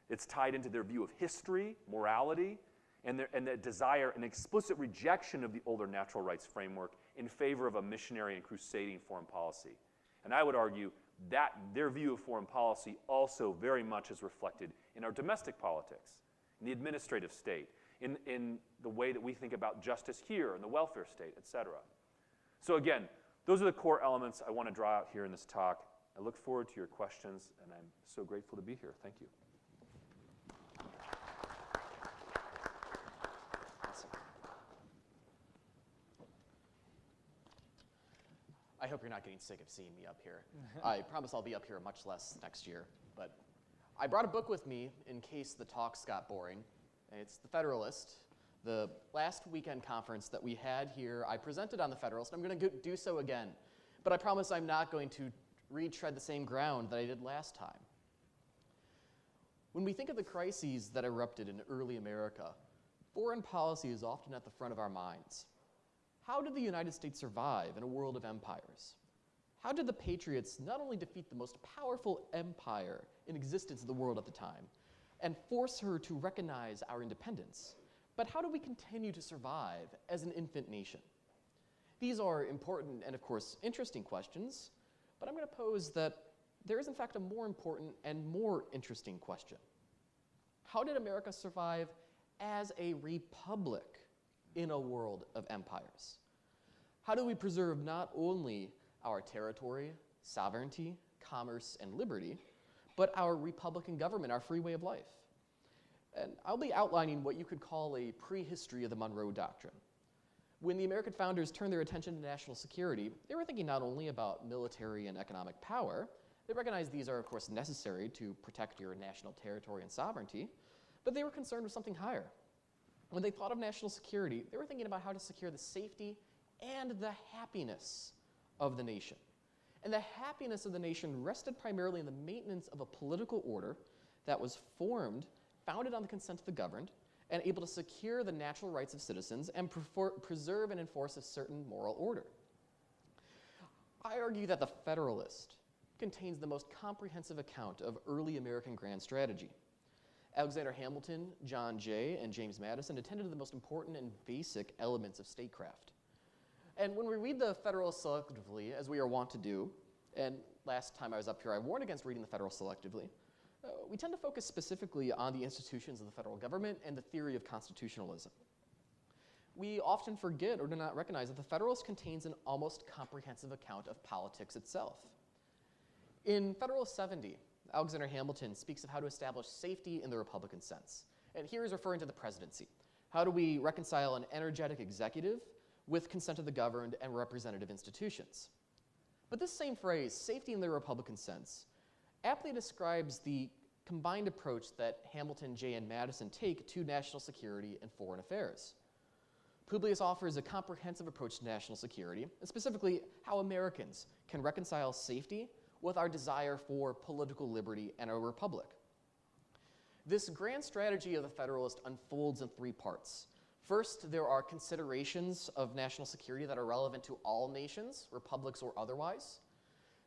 It's tied into their view of history, morality, and the desire, an explicit rejection of the older natural rights framework in favor of a missionary and crusading foreign policy. And I would argue that their view of foreign policy also very much is reflected in our domestic politics, in the administrative state, in the way that we think about justice here, in the welfare state, et cetera. So again, those are the core elements I want to draw out here in this talk. I look forward to your questions, and I'm so grateful to be here. Thank you. I hope you're not getting sick of seeing me up here. I promise I'll be up here much less next year. But I brought a book with me in case the talks got boring. It's The Federalist. The last weekend conference that we had here, I presented on The Federalist. I'm going to do so again. But I promise I'm not going to retread the same ground that I did last time. When we think of the crises that erupted in early America, foreign policy is often at the front of our minds. How did the United States survive in a world of empires? How did the Patriots not only defeat the most powerful empire in existence in the world at the time and force her to recognize our independence, but how do we continue to survive as an infant nation? These are important and, of course, interesting questions, but I'm going to pose that there is, in fact, a more important and more interesting question. How did America survive as a republic in a world of empires? How do we preserve not only our territory, sovereignty, commerce, and liberty, but our republican government, our free way of life. And I'll be outlining what you could call a prehistory of the Monroe Doctrine. When the American founders turned their attention to national security, they were thinking not only about military and economic power. They recognized these are, of course, necessary to protect your national territory and sovereignty, but they were concerned with something higher. When they thought of national security, they were thinking about how to secure the safety and the happiness of the nation. And the happiness of the nation rested primarily in the maintenance of a political order that was founded on the consent of the governed, and able to secure the natural rights of citizens and preserve and enforce a certain moral order. I argue that the Federalist contains the most comprehensive account of early American grand strategy. Alexander Hamilton, John Jay, and James Madison attended to the most important and basic elements of statecraft. And when we read the Federalist selectively, as we are wont to do, and last time I was up here I warned against reading the Federalist selectively, we tend to focus specifically on the institutions of the federal government and the theory of constitutionalism. We often forget or do not recognize that the Federalist contains an almost comprehensive account of politics itself. In Federalist 70, Alexander Hamilton speaks of how to establish safety in the Republican sense. And here he's referring to the presidency. How do we reconcile an energetic executive with consent of the governed and representative institutions? But this same phrase, safety in the Republican sense, aptly describes the combined approach that Hamilton, Jay, and Madison take to national security and foreign affairs. Publius offers a comprehensive approach to national security, and specifically how Americans can reconcile safety with our desire for political liberty and a republic. This grand strategy of the Federalist unfolds in three parts. First, there are considerations of national security that are relevant to all nations, republics or otherwise.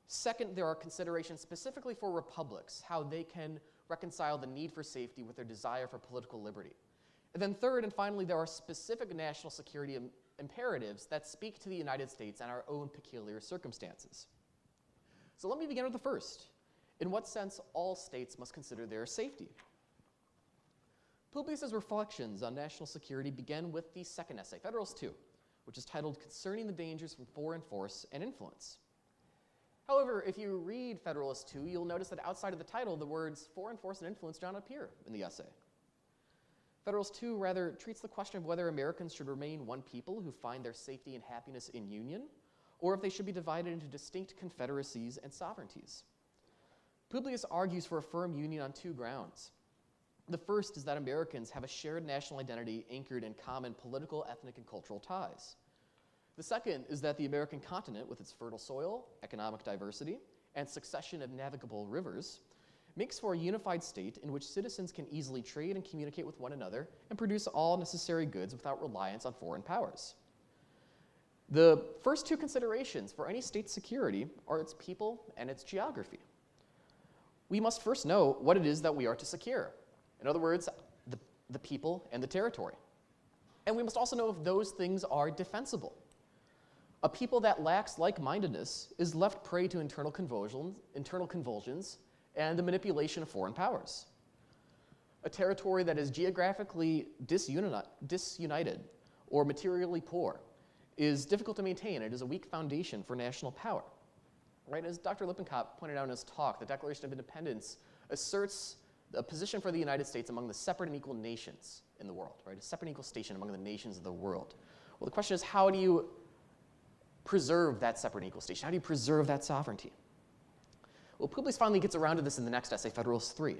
Second, there are considerations specifically for republics, how they can reconcile the need for safety with their desire for political liberty. And then third and finally, there are specific national security imperatives that speak to the United States and our own peculiar circumstances. So let me begin with the first. In what sense all states must consider their safety? Publius's reflections on national security begin with the second essay, Federalist 2, which is titled Concerning the Dangers from Foreign Force and Influence. However, if you read Federalist 2, you'll notice that outside of the title, the words foreign force and influence do not appear in the essay. Federalist 2 rather treats the question of whether Americans should remain one people who find their safety and happiness in union, or if they should be divided into distinct confederacies and sovereignties. Publius argues for a firm union on two grounds. The first is that Americans have a shared national identity anchored in common political, ethnic, and cultural ties. The second is that the American continent, with its fertile soil, economic diversity, and succession of navigable rivers, makes for a unified state in which citizens can easily trade and communicate with one another and produce all necessary goods without reliance on foreign powers. The first two considerations for any state's security are its people and its geography. We must first know what it is that we are to secure. In other words, the people and the territory. And we must also know if those things are defensible. A people that lacks like-mindedness is left prey to internal convulsions and the manipulation of foreign powers. A territory that is geographically disunited or materially poor is difficult to maintain. It is a weak foundation for national power. Right? As Dr. Lippincott pointed out in his talk, the Declaration of Independence asserts a position for the United States among the separate and equal nations in the world, right? A separate and equal station among the nations of the world. Well, the question is, how do you preserve that separate and equal station? How do you preserve that sovereignty? Well, Publius finally gets around to this in the next essay, Federalist 3.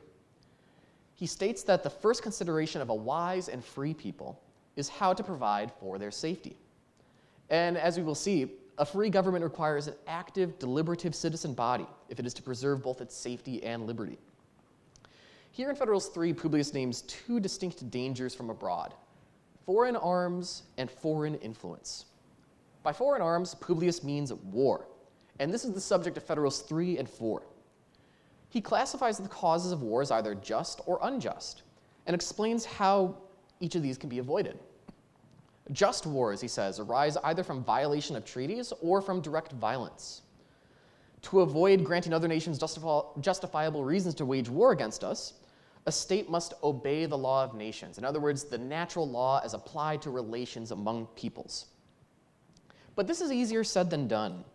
He states that the first consideration of a wise and free people is how to provide for their safety. And as we will see, a free government requires an active, deliberative citizen body if it is to preserve both its safety and liberty. Here in Federalist 3, Publius names two distinct dangers from abroad: foreign arms and foreign influence. By foreign arms, Publius means war, and this is the subject of Federalists 3 and 4. He classifies the causes of war as either just or unjust, and explains how each of these can be avoided. Just wars, he says, arise either from violation of treaties or from direct violence. To avoid granting other nations justifiable reasons to wage war against us, a state must obey the law of nations. In other words, the natural law as applied to relations among peoples. But this is easier said than done.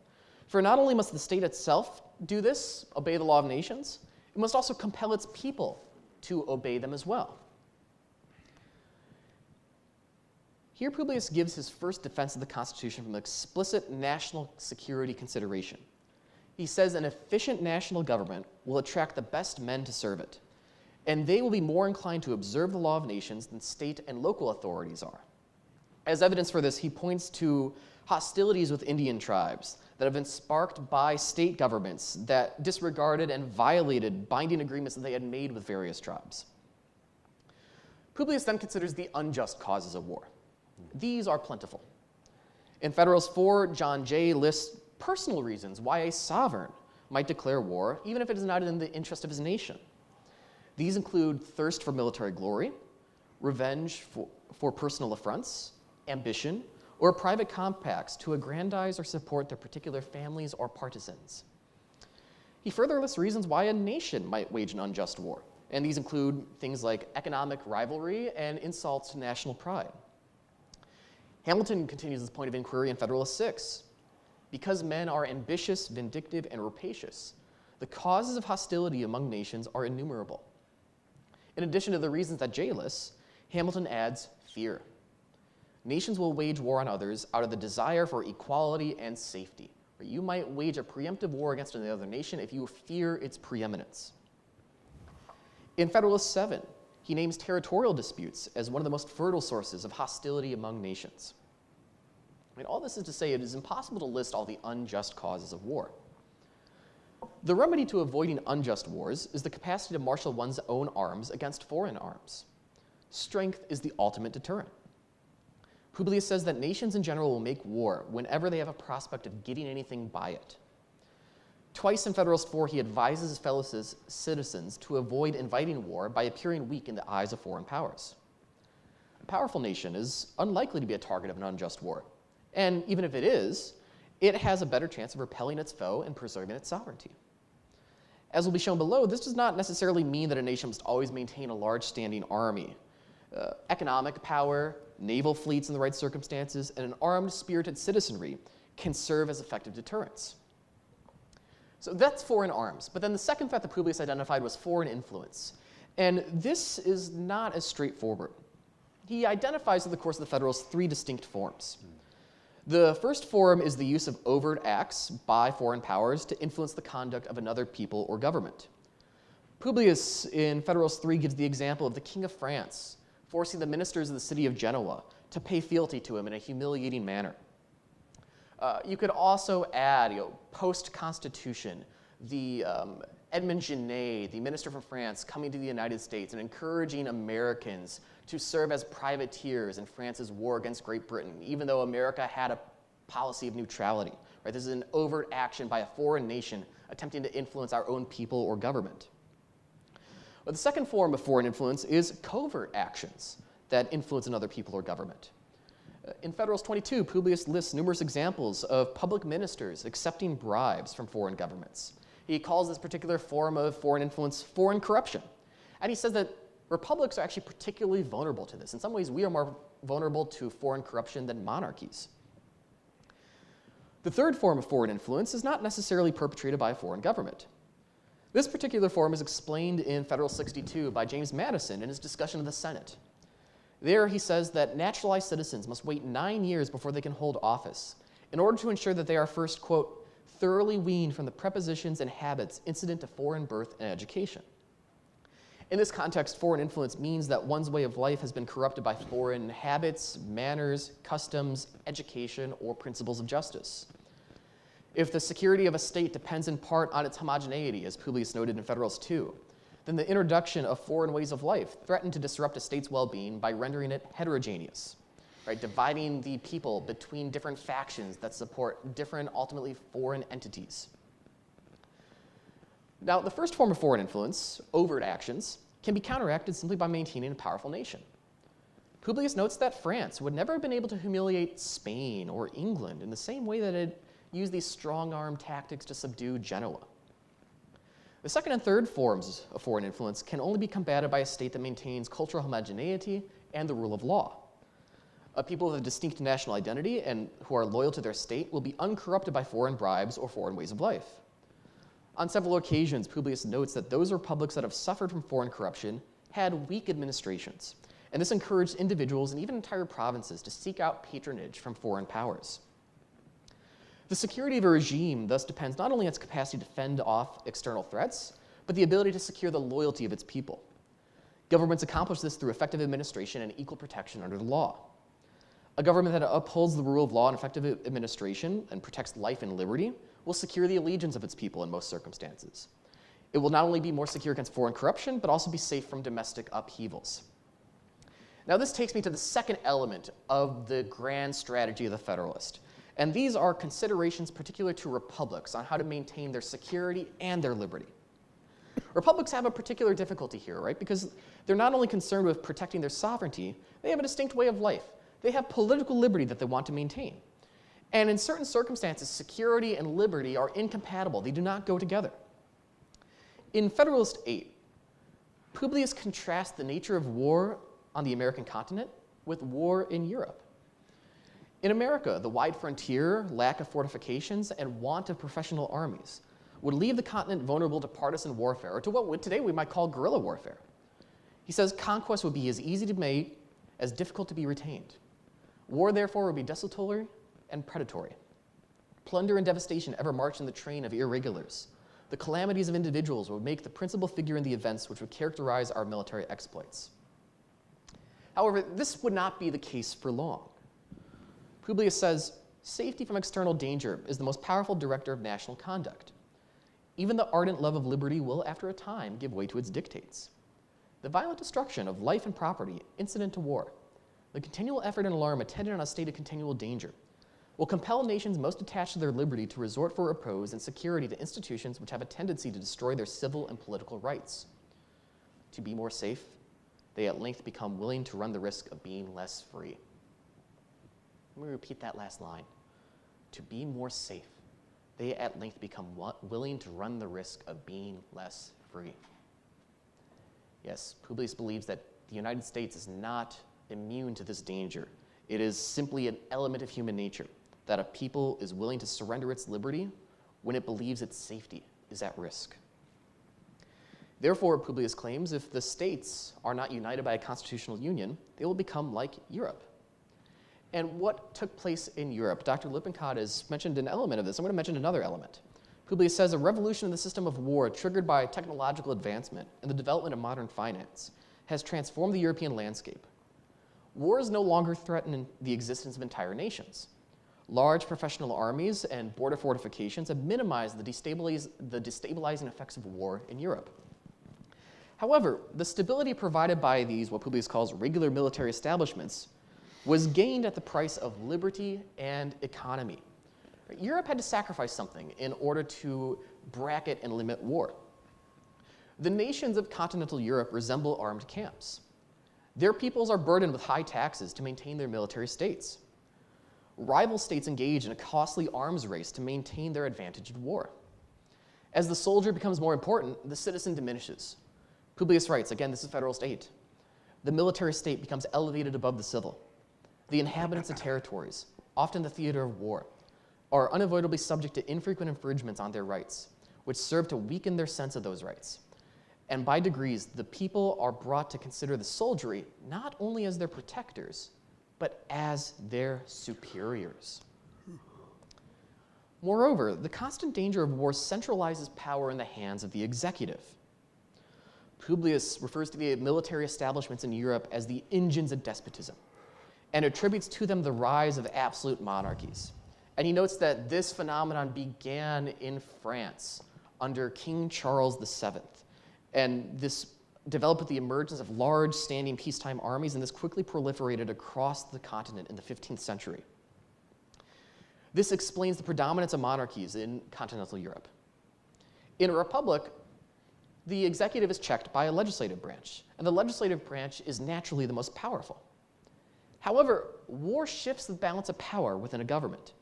For not only must the state itself do this, obey the law of nations, it must also compel its people to obey them as well. Here Publius gives his first defense of the Constitution from explicit national security consideration. He says an efficient national government will attract the best men to serve it, and they will be more inclined to observe the law of nations than state and local authorities are. As evidence for this, he points to hostilities with Indian tribes that have been sparked by state governments that disregarded and violated binding agreements that they had made with various tribes. Publius then considers the unjust causes of war. These are plentiful. In Federalist 4, John Jay lists personal reasons why a sovereign might declare war, even if it is not in the interest of his nation. These include thirst for military glory, revenge for personal affronts, ambition, or private compacts to aggrandize or support their particular families or partisans. He further lists reasons why a nation might wage an unjust war, and these include things like economic rivalry and insults to national pride. Hamilton continues this point of inquiry in Federalist 6. Because men are ambitious, vindictive, and rapacious, the causes of hostility among nations are innumerable. In addition to the reasons that Jay lists, Hamilton adds fear. Nations will wage war on others out of the desire for equality and safety. You might wage a preemptive war against another nation if you fear its preeminence. In Federalist 7, he names territorial disputes as one of the most fertile sources of hostility among nations. And all this is to say it is impossible to list all the unjust causes of war. The remedy to avoiding unjust wars is the capacity to marshal one's own arms against foreign arms. Strength is the ultimate deterrent. Publius says that nations in general will make war whenever they have a prospect of getting anything by it. Twice in Federalist 4, he advises his fellow citizens to avoid inviting war by appearing weak in the eyes of foreign powers. A powerful nation is unlikely to be a target of an unjust war, and even if it is, it has a better chance of repelling its foe and preserving its sovereignty. As will be shown below, this does not necessarily mean that a nation must always maintain a large standing army. Economic power, naval fleets in the right circumstances, and an armed, spirited citizenry can serve as effective deterrents. So that's foreign arms. But then the second threat that Publius identified was foreign influence. And this is not as straightforward. He identifies in the course of the Federalists 3 distinct forms. The first form is the use of overt acts by foreign powers to influence the conduct of another people or government. Publius in Federalist 3 gives the example of the King of France forcing the ministers of the city of Genoa to pay fealty to him in a humiliating manner. You could also add, post-Constitution, the Edmond Genet, the minister from France, coming to the United States and encouraging Americans to serve as privateers in France's war against Great Britain, even though America had a policy of neutrality. Right? This is an overt action by a foreign nation attempting to influence our own people or government. But the second form of foreign influence is covert actions that influence another people or government. In Federalist 22, Publius lists numerous examples of public ministers accepting bribes from foreign governments. He calls this particular form of foreign influence foreign corruption. And he says that republics are actually particularly vulnerable to this. In some ways, we are more vulnerable to foreign corruption than monarchies. The third form of foreign influence is not necessarily perpetrated by a foreign government. This particular form is explained in Federalist 62 by James Madison in his discussion of the Senate. There he says that naturalized citizens must wait 9 years before they can hold office in order to ensure that they are first, quote, thoroughly weaned from the prepossessions and habits incident to foreign birth and education. In this context, foreign influence means that one's way of life has been corrupted by foreign habits, manners, customs, education, or principles of justice. If the security of a state depends in part on its homogeneity, as Publius noted in Federalist 2, then the introduction of foreign ways of life threaten to disrupt a state's well-being by rendering it heterogeneous, right? Dividing the people between different factions that support different, ultimately foreign entities. Now, the first form of foreign influence, overt actions, can be counteracted simply by maintaining a powerful nation. Publius notes that France would never have been able to humiliate Spain or England in the same way that it used these strong-arm tactics to subdue Genoa. The second and third forms of foreign influence can only be combated by a state that maintains cultural homogeneity and the rule of law. A people with a distinct national identity and who are loyal to their state will be uncorrupted by foreign bribes or foreign ways of life. On several occasions, Publius notes that those republics that have suffered from foreign corruption had weak administrations, and this encouraged individuals and even entire provinces to seek out patronage from foreign powers. The security of a regime thus depends not only on its capacity to fend off external threats, but the ability to secure the loyalty of its people. Governments accomplish this through effective administration and equal protection under the law. A government that upholds the rule of law and effective administration and protects life and liberty will secure the allegiance of its people in most circumstances. It will not only be more secure against foreign corruption, but also be safe from domestic upheavals. Now, this takes me to the second element of the grand strategy of the Federalist. And these are considerations particular to republics on how to maintain their security and their liberty. Republics have a particular difficulty here, right? Because they're not only concerned with protecting their sovereignty, they have a distinct way of life. They have political liberty that they want to maintain. And in certain circumstances, security and liberty are incompatible. They do not go together. In Federalist 8, Publius contrasts the nature of war on the American continent with war in Europe. In America, the wide frontier, lack of fortifications, and want of professional armies would leave the continent vulnerable to partisan warfare, or to what today we might call guerrilla warfare. He says conquest would be as easy to make as difficult to be retained. War, therefore, would be desultory and predatory. Plunder and devastation ever march in the train of irregulars. The calamities of individuals would make the principal figure in the events which would characterize our military exploits. However, this would not be the case for long. Publius says, safety from external danger is the most powerful director of national conduct. Even the ardent love of liberty will, after a time, give way to its dictates. The violent destruction of life and property incident to war, the continual effort and alarm attendant on a state of continual danger, will compel nations most attached to their liberty to resort for repose and security to institutions which have a tendency to destroy their civil and political rights. To be more safe, they at length become willing to run the risk of being less free. Let me repeat that last line. To be more safe, they at length become willing to run the risk of being less free. Yes, Publius believes that the United States is not immune to this danger. It is simply an element of human nature that a people is willing to surrender its liberty when it believes its safety is at risk. Therefore, Publius claims, if the states are not united by a constitutional union, they will become like Europe. And what took place in Europe? Dr. Lippincott has mentioned an element of this. I'm going to mention another element. Publius says a revolution in the system of war triggered by technological advancement and the development of modern finance has transformed the European landscape. Wars no longer threaten the existence of entire nations. Large professional armies and border fortifications have minimized the destabilizing effects of war in Europe. However, the stability provided by these, what Publius calls regular military establishments, was gained at the price of liberty and economy. Europe had to sacrifice something in order to bracket and limit war. The nations of continental Europe resemble armed camps. Their peoples are burdened with high taxes to maintain their military states. Rival states engage in a costly arms race to maintain their advantage in war. As the soldier becomes more important, the citizen diminishes. Publius writes, again, this is Federalist 8, the military state becomes elevated above the civil. The inhabitants of territories, often the theater of war, are unavoidably subject to infrequent infringements on their rights, which serve to weaken their sense of those rights. And by degrees, the people are brought to consider the soldiery not only as their protectors, but as their superiors. Moreover, the constant danger of war centralizes power in the hands of the executive. Publius refers to the military establishments in Europe as the engines of despotism, and attributes to them the rise of absolute monarchies. And he notes that this phenomenon began in France under King Charles VII. And this developed with the emergence of large standing peacetime armies, and this quickly proliferated across the continent in the 15th century. This explains the predominance of monarchies in continental Europe. In a republic, the executive is checked by a legislative branch, and the legislative branch is naturally the most powerful. However, war shifts the balance of power within a government.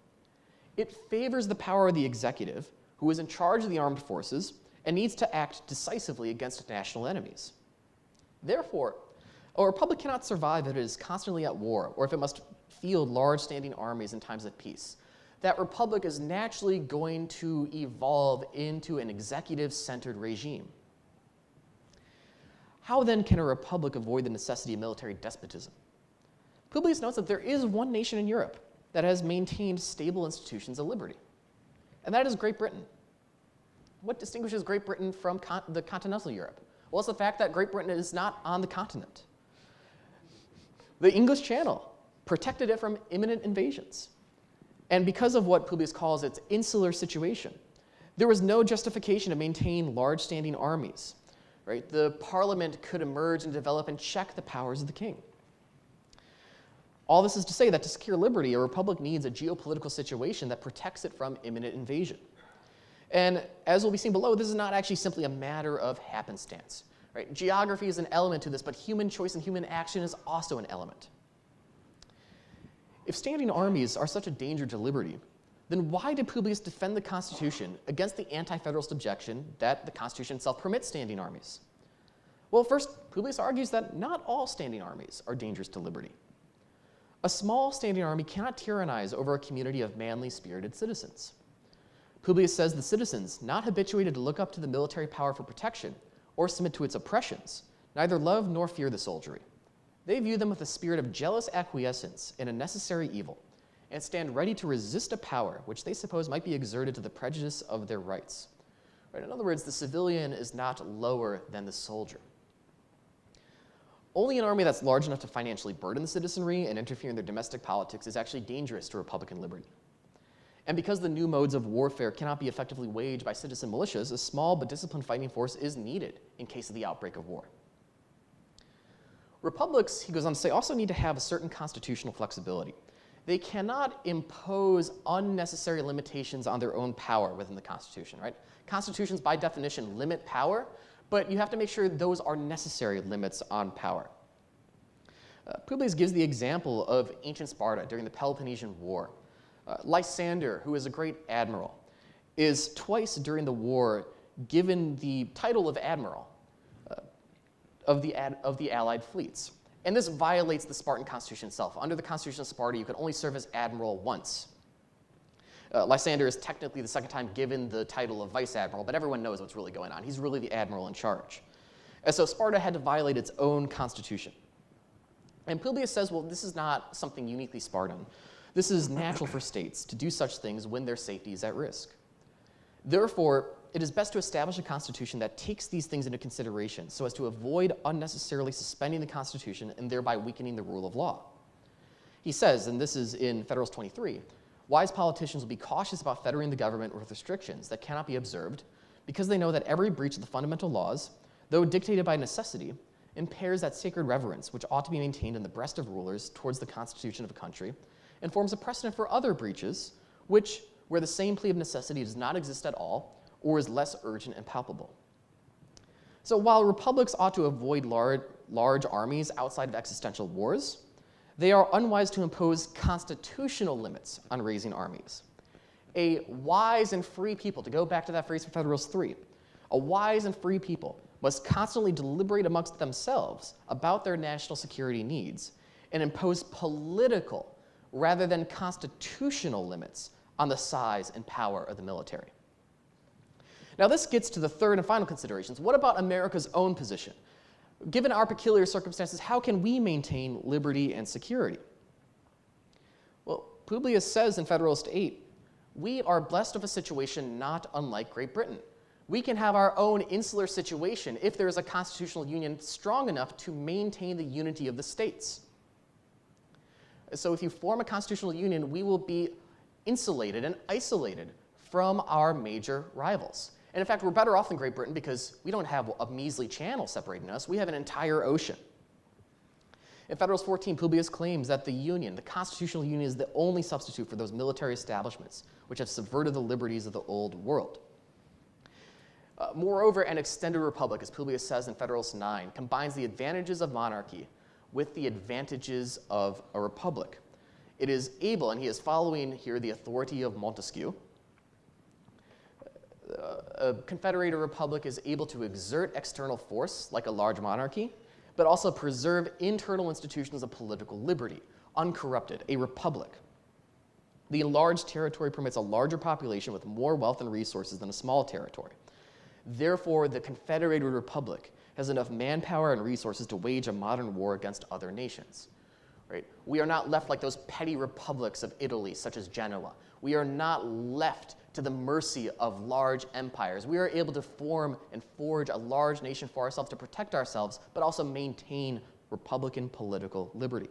It favors the power of the executive, who is in charge of the armed forces and needs to act decisively against national enemies. Therefore, a republic cannot survive if it is constantly at war, or if it must field large standing armies in times of peace, that republic is naturally going to evolve into an executive-centered regime. How then can a republic avoid the necessity of military despotism? Publius notes that there is one nation in Europe that has maintained stable institutions of liberty, and that is Great Britain. What distinguishes Great Britain from the continental Europe? Well, it's the fact that Great Britain is not on the continent. The English Channel protected it from imminent invasions. And because of what Publius calls its insular situation, there was no justification to maintain large standing armies. Right? The parliament could emerge and develop and check the powers of the king. All this is to say that to secure liberty, a republic needs a geopolitical situation that protects it from imminent invasion. And as will be seen below, this is not actually simply a matter of happenstance. Right? Geography is an element to this, but human choice and human action is also an element. If standing armies are such a danger to liberty, then why did Publius defend the Constitution against the anti-federalist objection that the Constitution itself permits standing armies? Well, first, Publius argues that not all standing armies are dangerous to liberty. A small standing army cannot tyrannize over a community of manly, spirited citizens. Publius says the citizens, not habituated to look up to the military power for protection or submit to its oppressions, neither love nor fear the soldiery. They view them with a spirit of jealous acquiescence in a necessary evil, and stand ready to resist a power which they suppose might be exerted to the prejudice of their rights. Right? In other words, the civilian is not lower than the soldier. Only an army that's large enough to financially burden the citizenry and interfere in their domestic politics is actually dangerous to Republican liberty. And because the new modes of warfare cannot be effectively waged by citizen militias, a small but disciplined fighting force is needed in case of the outbreak of war. Republics, he goes on to say, also need to have a certain constitutional flexibility. They cannot impose unnecessary limitations on their own power within the Constitution, right? Constitutions, by definition, limit power, but you have to make sure those are necessary limits on power. Publius gives the example of ancient Sparta during the Peloponnesian War. Lysander, who is a great admiral, is twice during the war given the title of admiral of the allied fleets. And this violates the Spartan constitution itself. Under the Constitution of Sparta, you could only serve as admiral once. Lysander is technically the second time given the title of vice admiral, but everyone knows what's really going on. He's really the admiral in charge. And so Sparta had to violate its own constitution. And Publius says, well, this is not something uniquely Spartan. This is natural for states to do such things when their safety is at risk. Therefore, it is best to establish a constitution that takes these things into consideration so as to avoid unnecessarily suspending the Constitution and thereby weakening the rule of law. He says, and this is in Federalist 23, wise politicians will be cautious about fettering the government with restrictions that cannot be observed because they know that every breach of the fundamental laws, though dictated by necessity, impairs that sacred reverence which ought to be maintained in the breast of rulers towards the constitution of a country and forms a precedent for other breaches which, where the same plea of necessity does not exist at all, or is less urgent and palpable. So while republics ought to avoid large armies outside of existential wars, they are unwise to impose constitutional limits on raising armies. A wise and free people, to go back to that phrase from Federalist 3, a wise and free people must constantly deliberate amongst themselves about their national security needs and impose political rather than constitutional limits on the size and power of the military. Now this gets to the third and final considerations. What about America's own position? Given our peculiar circumstances, how can we maintain liberty and security? Well, Publius says in Federalist 8, we are blessed with a situation not unlike Great Britain. We can have our own insular situation if there is a constitutional union strong enough to maintain the unity of the states. So if you form a constitutional union, we will be insulated and isolated from our major rivals. And in fact, we're better off than Great Britain because we don't have a measly channel separating us. We have an entire ocean. In Federalist 14, Publius claims that the union, the constitutional union, is the only substitute for those military establishments which have subverted the liberties of the old world. Moreover, an extended republic, as Publius says in Federalist 9, combines the advantages of monarchy with the advantages of a republic. It is able, and he is following here the authority of Montesquieu, a confederate or republic is able to exert external force like a large monarchy, but also preserve internal institutions of political liberty, uncorrupted, a republic. The enlarged territory permits a larger population with more wealth and resources than a small territory. Therefore, the Confederated Republic has enough manpower and resources to wage a modern war against other nations. Right? We are not left like those petty republics of Italy, such as Genoa. We are not left to the mercy of large empires. We are able to form and forge a large nation for ourselves to protect ourselves, but also maintain republican political liberty.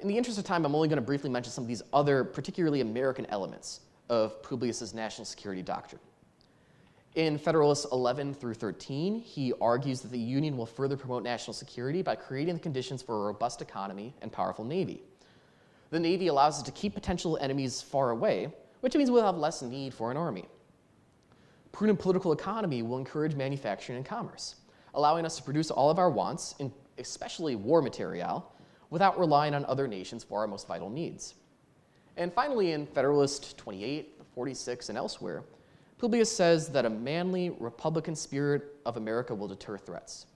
In the interest of time, I'm only going to briefly mention some of these other, particularly American elements of Publius's national security doctrine. In Federalists 11 through 13, he argues that the Union will further promote national security by creating the conditions for a robust economy and powerful Navy. The Navy allows us to keep potential enemies far away, which means we'll have less need for an army. Prudent political economy will encourage manufacturing and commerce, allowing us to produce all of our wants, especially war material, without relying on other nations for our most vital needs. And finally, in Federalist 28, 46, and elsewhere, Publius says that a manly republican spirit of America will deter threats.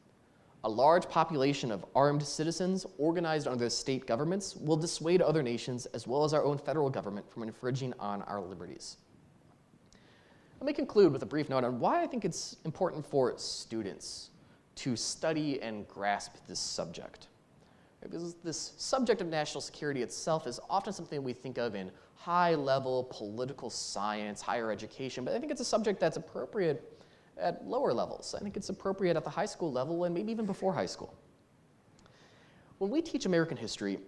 A large population of armed citizens organized under state governments will dissuade other nations as well as our own federal government from infringing on our liberties. Let me conclude with a brief note on why I think it's important for students to study and grasp this subject. Because this subject of national security itself is often something we think of in high-level political science, higher education, but I think it's a subject that's appropriate at lower levels. I think it's appropriate at the high school level and maybe even before high school. When we teach American history,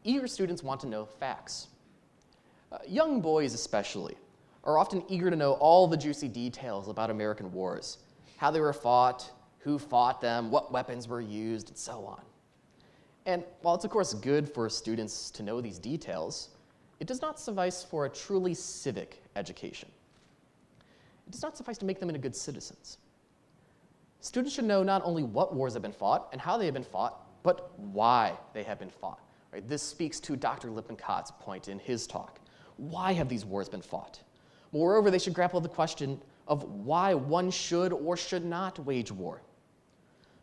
eager students want to know facts. Young boys especially are often eager to know all the juicy details about American wars, how they were fought, who fought them, what weapons were used, and so on. And while it's of course good for students to know these details, it does not suffice for a truly civic education. It does not suffice to make them into good citizens. Students should know not only what wars have been fought and how they have been fought, but why they have been fought. Right? This speaks to Dr. Lippincott's point in his talk. Why have these wars been fought? Moreover, they should grapple with the question of why one should or should not wage war.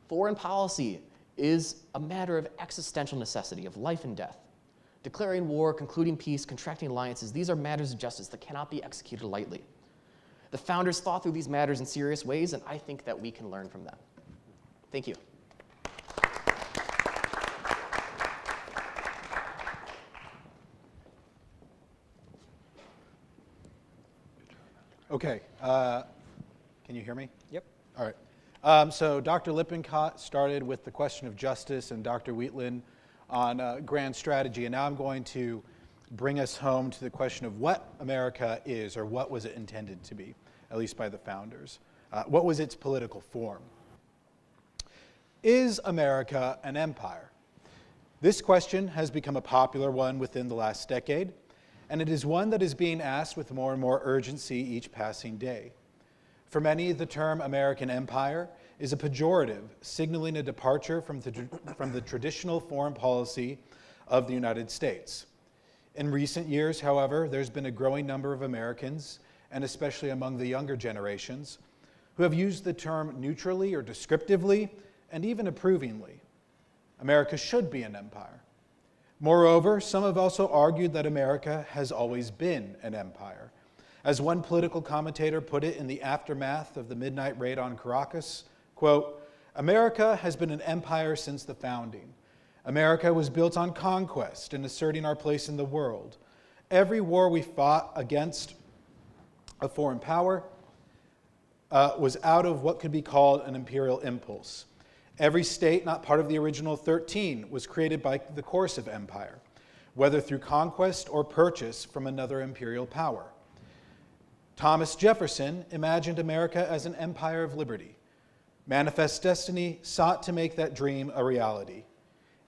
Foreign policy is a matter of existential necessity, of life and death. Declaring war, concluding peace, contracting alliances, these are matters of justice that cannot be executed lightly. The founders thought through these matters in serious ways, and I think that we can learn from them. Thank you. Okay, can you hear me? Yep. All right. So Dr. Lippincott started with the question of justice and Dr. Wheatland on grand strategy, and now I'm going to bring us home to the question of what America is, or what was it intended to be, at least by the founders. What was its political form? Is America an empire? This question has become a popular one within the last decade, and it is one that is being asked with more and more urgency each passing day. For many, the term American empire is a pejorative, signaling a departure from the traditional foreign policy of the United States. In recent years, however, there's been a growing number of Americans, and especially among the younger generations, who have used the term neutrally or descriptively, and even approvingly. America should be an empire. Moreover, some have also argued that America has always been an empire. As one political commentator put it in the aftermath of the midnight raid on Caracas, quote, "America has been an empire since the founding. America was built on conquest and asserting our place in the world. Every war we fought against a foreign power was out of what could be called an imperial impulse. Every state not part of the original 13 was created by the course of empire, whether through conquest or purchase from another imperial power. Thomas Jefferson imagined America as an empire of liberty. Manifest Destiny sought to make that dream a reality.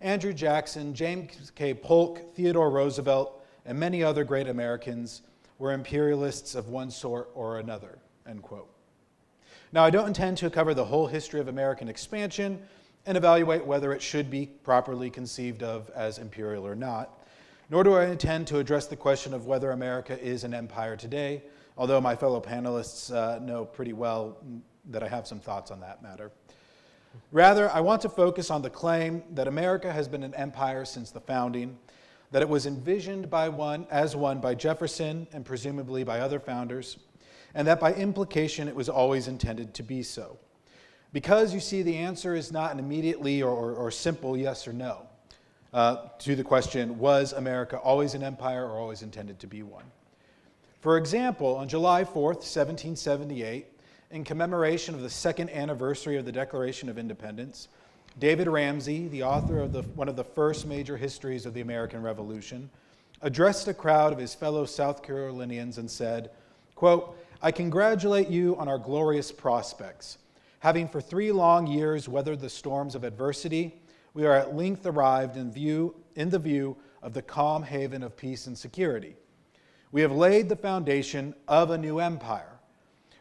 Andrew Jackson, James K. Polk, Theodore Roosevelt, and many other great Americans were imperialists of one sort or another," end quote. Now, I don't intend to cover the whole history of American expansion and evaluate whether it should be properly conceived of as imperial or not, nor do I intend to address the question of whether America is an empire today, although my fellow panelists know pretty well that I have some thoughts on that matter. Rather, I want to focus on the claim that America has been an empire since the founding, that it was envisioned as one by Jefferson and presumably by other founders, and that by implication it was always intended to be so. Because, you see, the answer is not an immediately or simple yes or no to the question, was America always an empire or always intended to be one? For example, on July 4th, 1778, in commemoration of the second anniversary of the Declaration of Independence, David Ramsey, the author of one of the first major histories of the American Revolution, addressed a crowd of his fellow South Carolinians and said, quote, "I congratulate you on our glorious prospects. Having for 3 long years weathered the storms of adversity, we are at length arrived in the view of the calm haven of peace and security. We have laid the foundation of a new empire,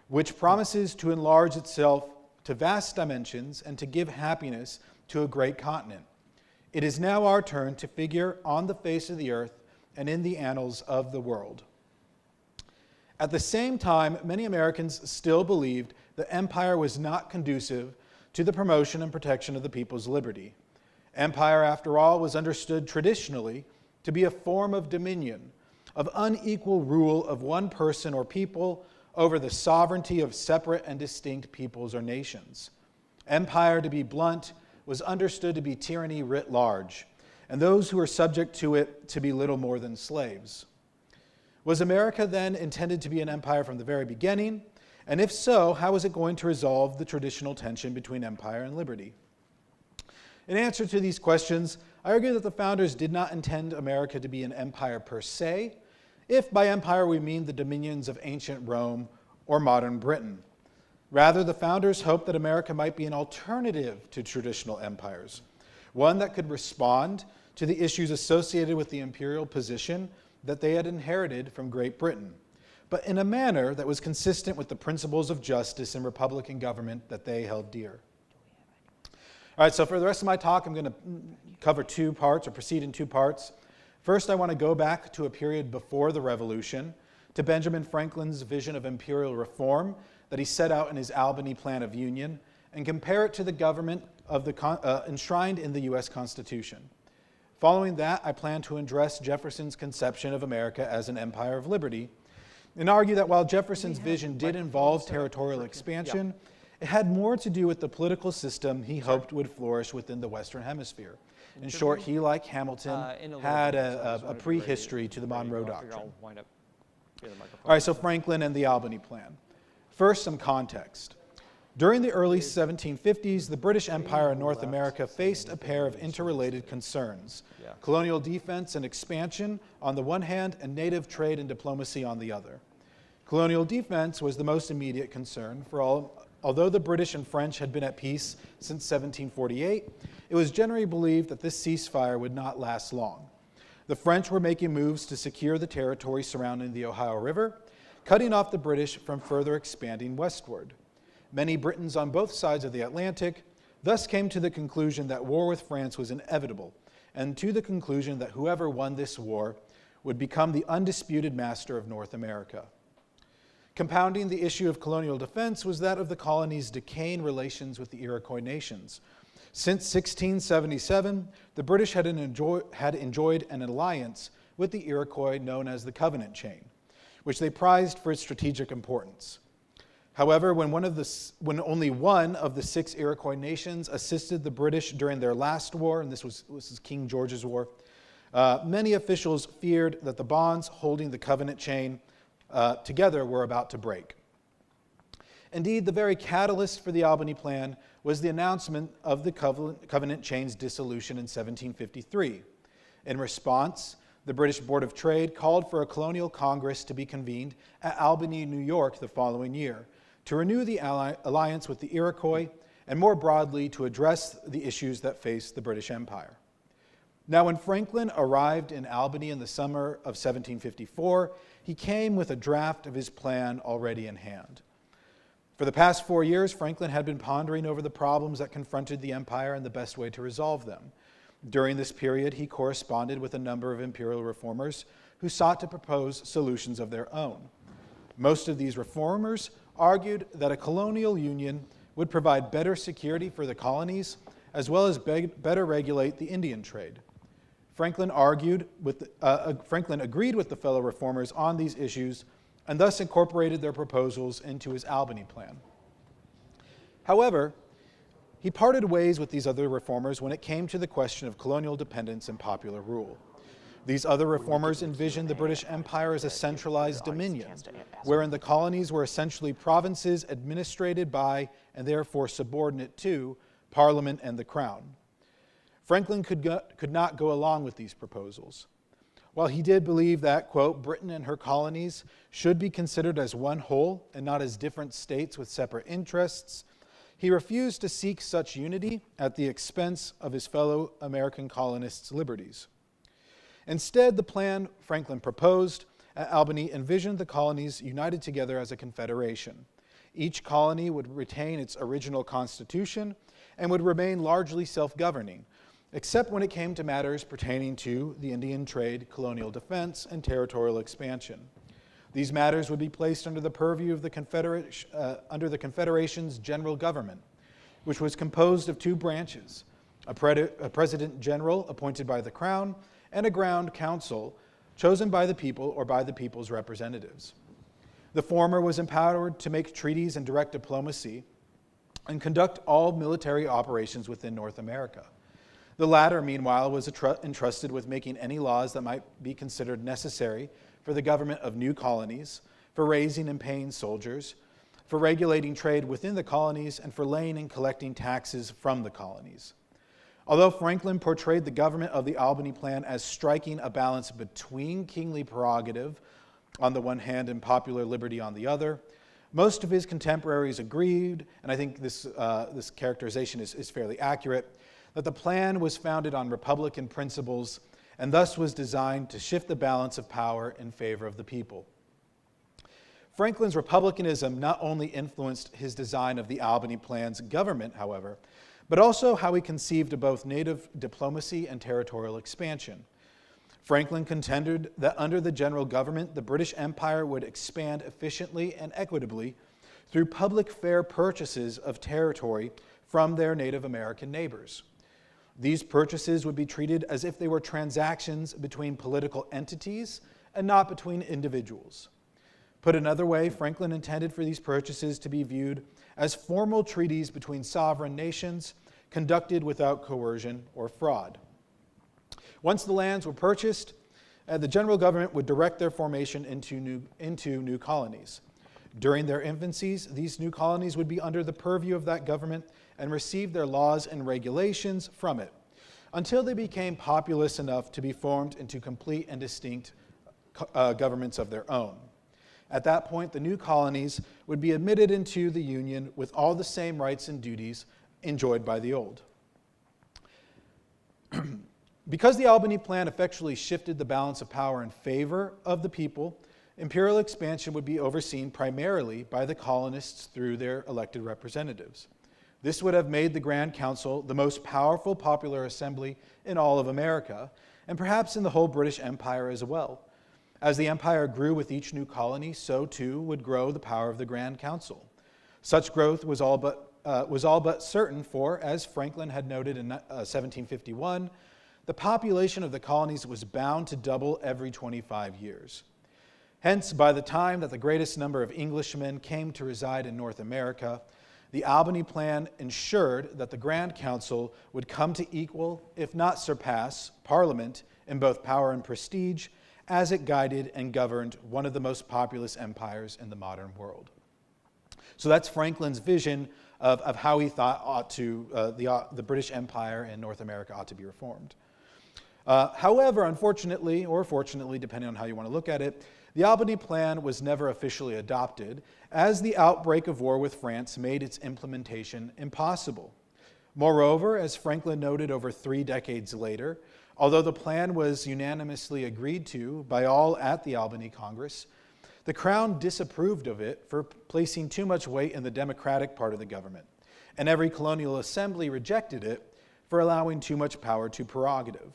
which promises to enlarge itself to vast dimensions and to give happiness to a great continent. It is now our turn to figure on the face of the earth and in the annals of the world." At the same time, many Americans still believed that empire was not conducive to the promotion and protection of the people's liberty. Empire, after all, was understood traditionally to be a form of dominion, of unequal rule of one person or people over the sovereignty of separate and distinct peoples or nations. Empire, to be blunt, was understood to be tyranny writ large, and those who were subject to it to be little more than slaves. Was America then intended to be an empire from the very beginning? And if so, how was it going to resolve the traditional tension between empire and liberty? In answer to these questions, I argue that the founders did not intend America to be an empire per se, if by empire we mean the dominions of ancient Rome or modern Britain. Rather, the founders hoped that America might be an alternative to traditional empires, one that could respond to the issues associated with the imperial position that they had inherited from Great Britain, but in a manner that was consistent with the principles of justice and republican government that they held dear. All right, so for the rest of my talk, I'm going to cover 2 parts, or proceed in 2 parts. First, I want to go back to a period before the Revolution, to Benjamin Franklin's vision of imperial reform that he set out in his Albany Plan of Union, and compare it to the government of enshrined in the U.S. Constitution. Following that, I plan to address Jefferson's conception of America as an empire of liberty, and argue that while Jefferson's vision did involve territorial expansion, it had more to do with the political system he hoped would flourish within the Western Hemisphere. In short, he, like Hamilton, had a prehistory to the Monroe Doctrine. All right, so Franklin and the Albany Plan. First, some context. During the early 1750s, the British Empire in North America faced a pair of interrelated concerns: colonial defense and expansion on the one hand, and native trade and diplomacy on the other. Colonial defense was the most immediate concern, although the British and French had been at peace since 1748, it was generally believed that this ceasefire would not last long. The French were making moves to secure the territory surrounding the Ohio River, cutting off the British from further expanding westward. Many Britons on both sides of the Atlantic thus came to the conclusion that war with France was inevitable, and to the conclusion that whoever won this war would become the undisputed master of North America. Compounding the issue of colonial defense was that of the colony's decaying relations with the Iroquois nations. Since 1677, the British had enjoyed an alliance with the Iroquois known as the Covenant Chain, which they prized for its strategic importance. However, when only one of the 6 Iroquois nations assisted the British during their last war, and this was King George's War, many officials feared that the bonds holding the Covenant Chain together were about to break. Indeed, the very catalyst for the Albany Plan was the announcement of the Covenant Chain's dissolution in 1753. In response, the British Board of Trade called for a colonial congress to be convened at Albany, New York the following year to renew the alliance with the Iroquois and more broadly to address the issues that faced the British Empire. Now, when Franklin arrived in Albany in the summer of 1754, he came with a draft of his plan already in hand. For the past 4 years, Franklin had been pondering over the problems that confronted the empire and the best way to resolve them. During this period, he corresponded with a number of imperial reformers who sought to propose solutions of their own. Most of these reformers argued that a colonial union would provide better security for the colonies, as well as better regulate the Indian trade. Franklin agreed with the fellow reformers on these issues and thus incorporated their proposals into his Albany Plan. However, he parted ways with these other reformers when it came to the question of colonial dependence and popular rule. These other reformers envisioned the British Empire as a centralized dominion, wherein the colonies were essentially provinces administrated by, and therefore subordinate to, Parliament and the Crown. Franklin could not go along with these proposals. While he did believe that, quote, Britain and her colonies should be considered as one whole and not as different states with separate interests, he refused to seek such unity at the expense of his fellow American colonists' liberties. Instead, the plan Franklin proposed at Albany envisioned the colonies united together as a confederation. Each colony would retain its original constitution and would remain largely self-governing, except when it came to matters pertaining to the Indian trade, colonial defense, and territorial expansion. These matters would be placed under the purview of the Confederation's general government, which was composed of two branches, a president general appointed by the Crown and a ground council chosen by the people or by the people's representatives. The former was empowered to make treaties and direct diplomacy and conduct all military operations within North America. The latter, meanwhile, was entrusted with making any laws that might be considered necessary for the government of new colonies, for raising and paying soldiers, for regulating trade within the colonies, and for laying and collecting taxes from the colonies. Although Franklin portrayed the government of the Albany Plan as striking a balance between kingly prerogative on the one hand and popular liberty on the other, most of his contemporaries agreed, and I think this characterization is fairly accurate, that the plan was founded on Republican principles and thus was designed to shift the balance of power in favor of the people. Franklin's republicanism not only influenced his design of the Albany Plan's government, however, but also how he conceived of both native diplomacy and territorial expansion. Franklin contended that under the general government, the British Empire would expand efficiently and equitably through public fair purchases of territory from their Native American neighbors. These purchases would be treated as if they were transactions between political entities and not between individuals. Put another way, Franklin intended for these purchases to be viewed as formal treaties between sovereign nations conducted without coercion or fraud. Once the lands were purchased, the general government would direct their formation into new colonies. During their infancies, these new colonies would be under the purview of that government and receive their laws and regulations from it, until they became populous enough to be formed into complete and distinct governments of their own. At that point, the new colonies would be admitted into the Union with all the same rights and duties enjoyed by the old. Because the Albany Plan effectually shifted the balance of power in favor of the people, imperial expansion would be overseen primarily by the colonists through their elected representatives. This would have made the Grand Council the most powerful popular assembly in all of America, and perhaps in the whole British Empire as well. As the empire grew with each new colony, so too would grow the power of the Grand Council. Such growth was all but certain, for, as Franklin had noted in 1751, the population of the colonies was bound to double every 25 years. Hence, by the time that the greatest number of Englishmen came to reside in North America, the Albany Plan ensured that the Grand Council would come to equal, if not surpass, Parliament in both power and prestige, as it guided and governed one of the most populous empires in the modern world. So that's Franklin's vision of how he thought the British Empire and North America ought to be reformed. However, unfortunately, or fortunately, depending on how you want to look at it, the Albany Plan was never officially adopted, as the outbreak of war with France made its implementation impossible. Moreover, as Franklin noted over 3 decades later, although the plan was unanimously agreed to by all at the Albany Congress, the Crown disapproved of it for placing too much weight in the democratic part of the government, and every colonial assembly rejected it for allowing too much power to prerogative.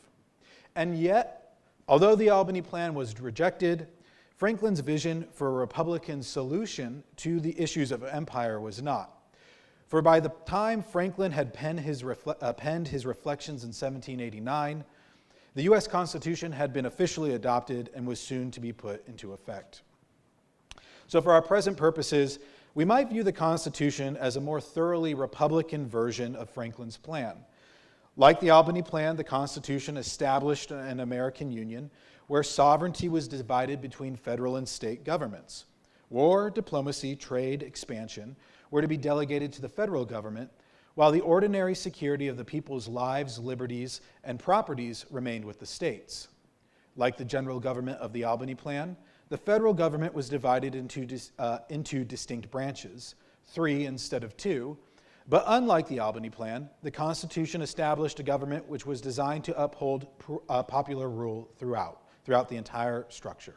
And yet, although the Albany Plan was rejected, Franklin's vision for a Republican solution to the issues of empire was not. For by the time Franklin had penned his reflections in 1789, the U.S. Constitution had been officially adopted and was soon to be put into effect. So for our present purposes, we might view the Constitution as a more thoroughly Republican version of Franklin's plan. Like the Albany Plan, the Constitution established an American Union where sovereignty was divided between federal and state governments. War, diplomacy, trade, expansion were to be delegated to the federal government, while the ordinary security of the people's lives, liberties, and properties remained with the states. Like the general government of the Albany Plan, the federal government was divided into distinct branches, 3 instead of 2, but unlike the Albany Plan, the Constitution established a government which was designed to uphold popular rule throughout the entire structure.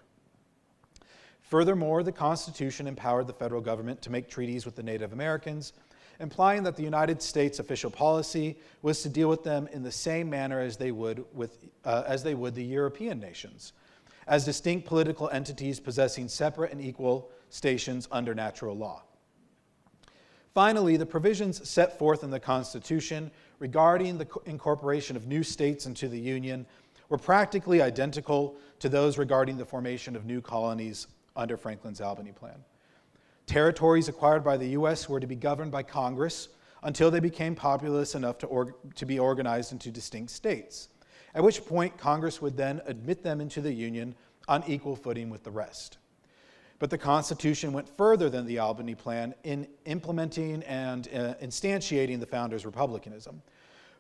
Furthermore, the Constitution empowered the federal government to make treaties with the Native Americans, implying that the United States official policy was to deal with them in the same manner as they would the European nations, as distinct political entities possessing separate and equal stations under natural law. Finally, the provisions set forth in the Constitution regarding the incorporation of new states into the Union were practically identical to those regarding the formation of new colonies under Franklin's Albany Plan. Territories acquired by the U.S. were to be governed by Congress until they became populous enough to be organized into distinct states, at which point Congress would then admit them into the Union on equal footing with the rest. But the Constitution went further than the Albany Plan in implementing and instantiating the founders' republicanism,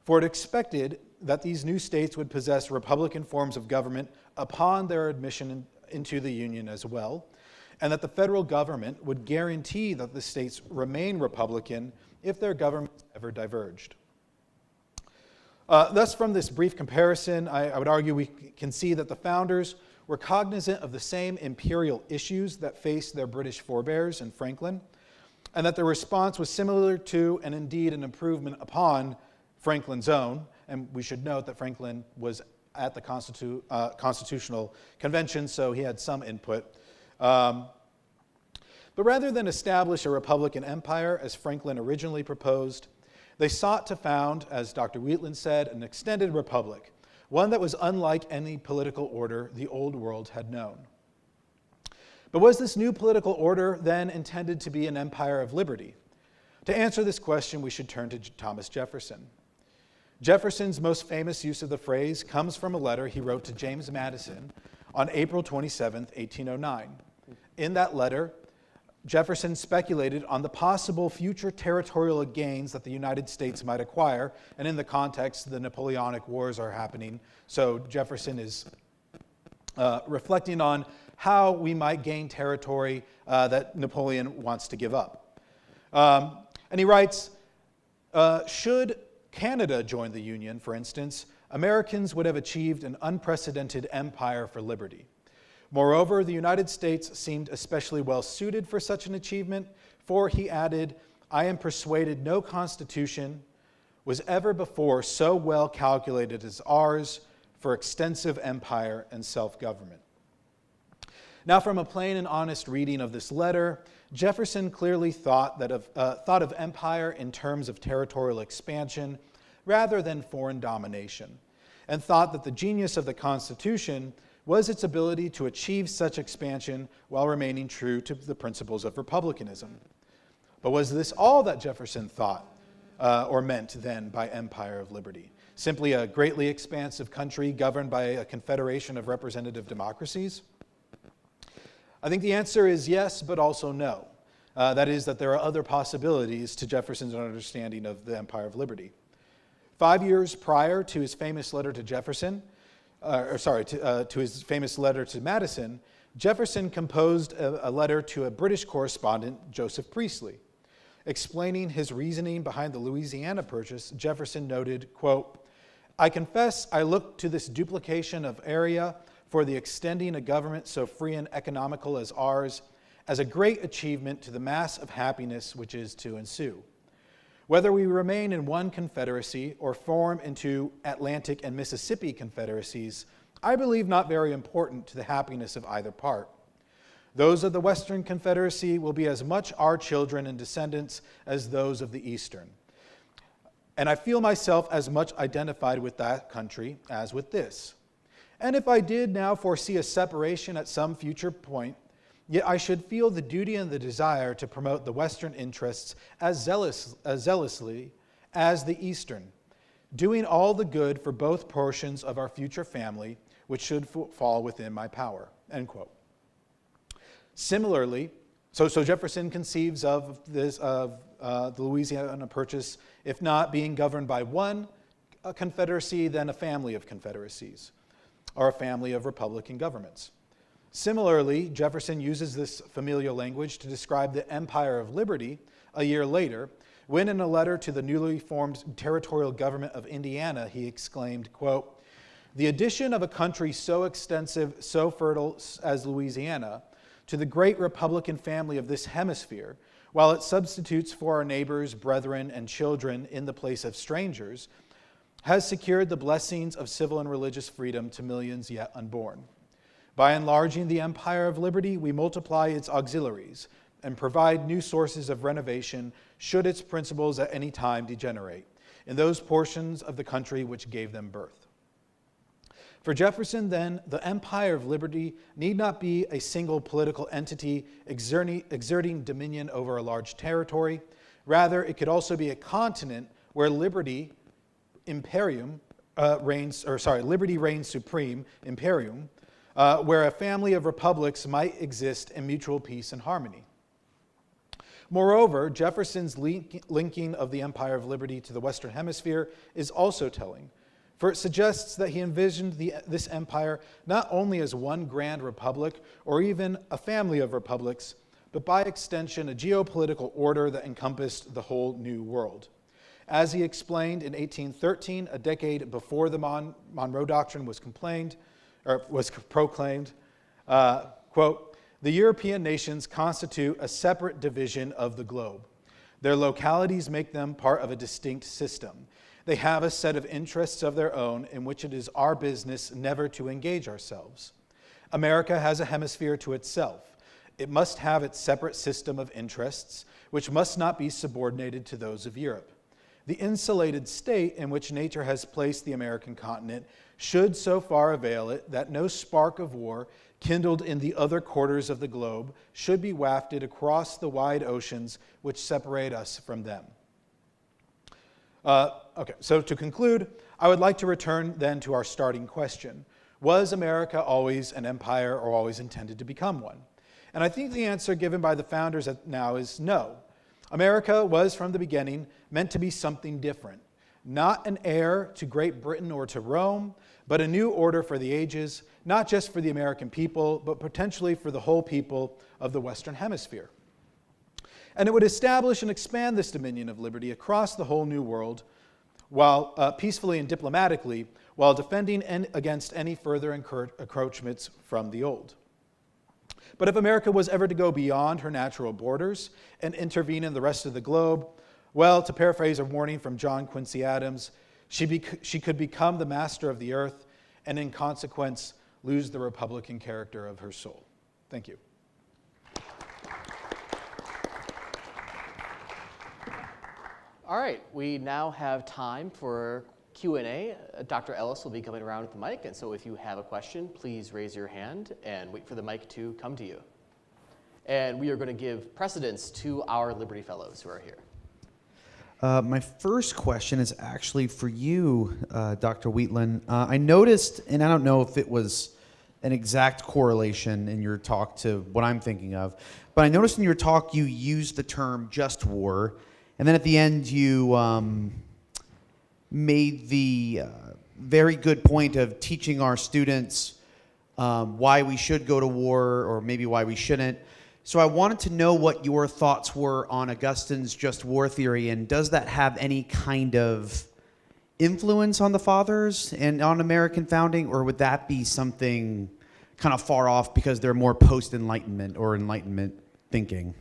for it expected that these new states would possess republican forms of government upon their admission into the Union as well, and that the federal government would guarantee that the states remain republican if their governments ever diverged. Thus, from this brief comparison, I would argue we can see that the founders were cognizant of the same imperial issues that faced their British forebears in Franklin, and that their response was similar to, and indeed an improvement upon, Franklin's own. And we should note that Franklin was at the Constitutional Convention, so he had some input. But rather than establish a republican empire, as Franklin originally proposed, they sought to found, as Dr. Wheatland said, an extended republic, one that was unlike any political order the old world had known. But was this new political order then intended to be an empire of liberty? To answer this question, we should turn to Thomas Jefferson. Jefferson's most famous use of the phrase comes from a letter he wrote to James Madison on April 27, 1809. In that letter, Jefferson speculated on the possible future territorial gains that the United States might acquire, and in the context, the Napoleonic Wars are happening, so Jefferson is reflecting on how we might gain territory that Napoleon wants to give up. And he writes, should Canada join the Union, for instance, Americans would have achieved an unprecedented empire for liberty. Moreover, the United States seemed especially well suited for such an achievement, for, he added, I am persuaded no constitution was ever before so well calculated as ours for extensive empire and self-government. Now, from a plain and honest reading of this letter, Jefferson clearly thought of empire in terms of territorial expansion rather than foreign domination, and thought that the genius of the Constitution was its ability to achieve such expansion while remaining true to the principles of republicanism. But was this all that Jefferson thought or meant then by empire of liberty? Simply a greatly expansive country governed by a confederation of representative democracies? I think the answer is yes, but also no. That is, that there are other possibilities to Jefferson's understanding of the empire of liberty. 5 years prior to his famous letter to to his famous letter to Madison, Jefferson composed a letter to a British correspondent, Joseph Priestley. Explaining his reasoning behind the Louisiana Purchase, Jefferson noted, quote, I confess I look to this duplication of area for the extending a government so free and economical as ours as a great achievement to the mass of happiness which is to ensue. Whether we remain in one confederacy or form into Atlantic and Mississippi confederacies, I believe not very important to the happiness of either part. Those of the Western Confederacy will be as much our children and descendants as those of the Eastern. And I feel myself as much identified with that country as with this. And if I did now foresee a separation at some future point, yet I should feel the duty and the desire to promote the Western interests as zealously as the Eastern, doing all the good for both portions of our future family, which should fall within my power, end quote. Similarly, so Jefferson conceives of the Louisiana Purchase, if not being governed by one confederacy, then a family of confederacies, or a family of republican governments. Similarly, Jefferson uses this familiar language to describe the Empire of Liberty a year later, when in a letter to the newly formed territorial government of Indiana, he exclaimed, quote, "The addition of a country so extensive, so fertile as Louisiana to the great Republican family of this hemisphere, while it substitutes for our neighbors, brethren, and children in the place of strangers, has secured the blessings of civil and religious freedom to millions yet unborn. By enlarging the Empire of Liberty, we multiply its auxiliaries and provide new sources of renovation should its principles at any time degenerate in those portions of the country which gave them birth." For Jefferson, then, the Empire of Liberty need not be a single political entity exerting dominion over a large territory. Rather, it could also be a continent where liberty reigns supreme, imperium, where a family of republics might exist in mutual peace and harmony. Moreover, Jefferson's linking of the Empire of Liberty to the Western Hemisphere is also telling, for it suggests that he envisioned this empire not only as one grand republic or even a family of republics, but by extension a geopolitical order that encompassed the whole New World. As he explained in 1813, a decade before the Monroe Doctrine was proclaimed, quote, "The European nations constitute a separate division of the globe. Their localities make them part of a distinct system. They have a set of interests of their own in which it is our business never to engage ourselves. America has a hemisphere to itself. It must have its separate system of interests, which must not be subordinated to those of Europe. The insulated state in which nature has placed the American continent should so far avail it that no spark of war kindled in the other quarters of the globe should be wafted across the wide oceans which separate us from them." Okay, so to conclude, I would like to return then to our starting question. Was America always an empire or always intended to become one? And I think the answer given by the founders now is no. America was from the beginning meant to be something different. Not an heir to Great Britain or to Rome, but a new order for the ages, not just for the American people, but potentially for the whole people of the Western Hemisphere. And it would establish and expand this dominion of liberty across the whole New World, while peacefully and diplomatically, while defending against any further encroachments from the old. But if America was ever to go beyond her natural borders and intervene in the rest of the globe, well, to paraphrase a warning from John Quincy Adams, she could become the master of the earth and in consequence lose the republican character of her soul. Thank you. All right, we now have time for Q&A. Dr. Ellis will be coming around with the mic, and so if you have a question, please raise your hand and wait for the mic to come to you. And we are going to give precedence to our Liberty Fellows who are here. My first question is actually for you, Dr. Wheatland. I noticed, and I don't know if it was an exact correlation in your talk to what I'm thinking of, but I noticed in your talk you used the term just war, and then at the end you made the very good point of teaching our students why we should go to war or maybe why we shouldn't. So I wanted to know what your thoughts were on Augustine's just war theory, and does that have any kind of influence on the fathers and on American founding, or would that be something kind of far off because they're more post-Enlightenment or Enlightenment thinking?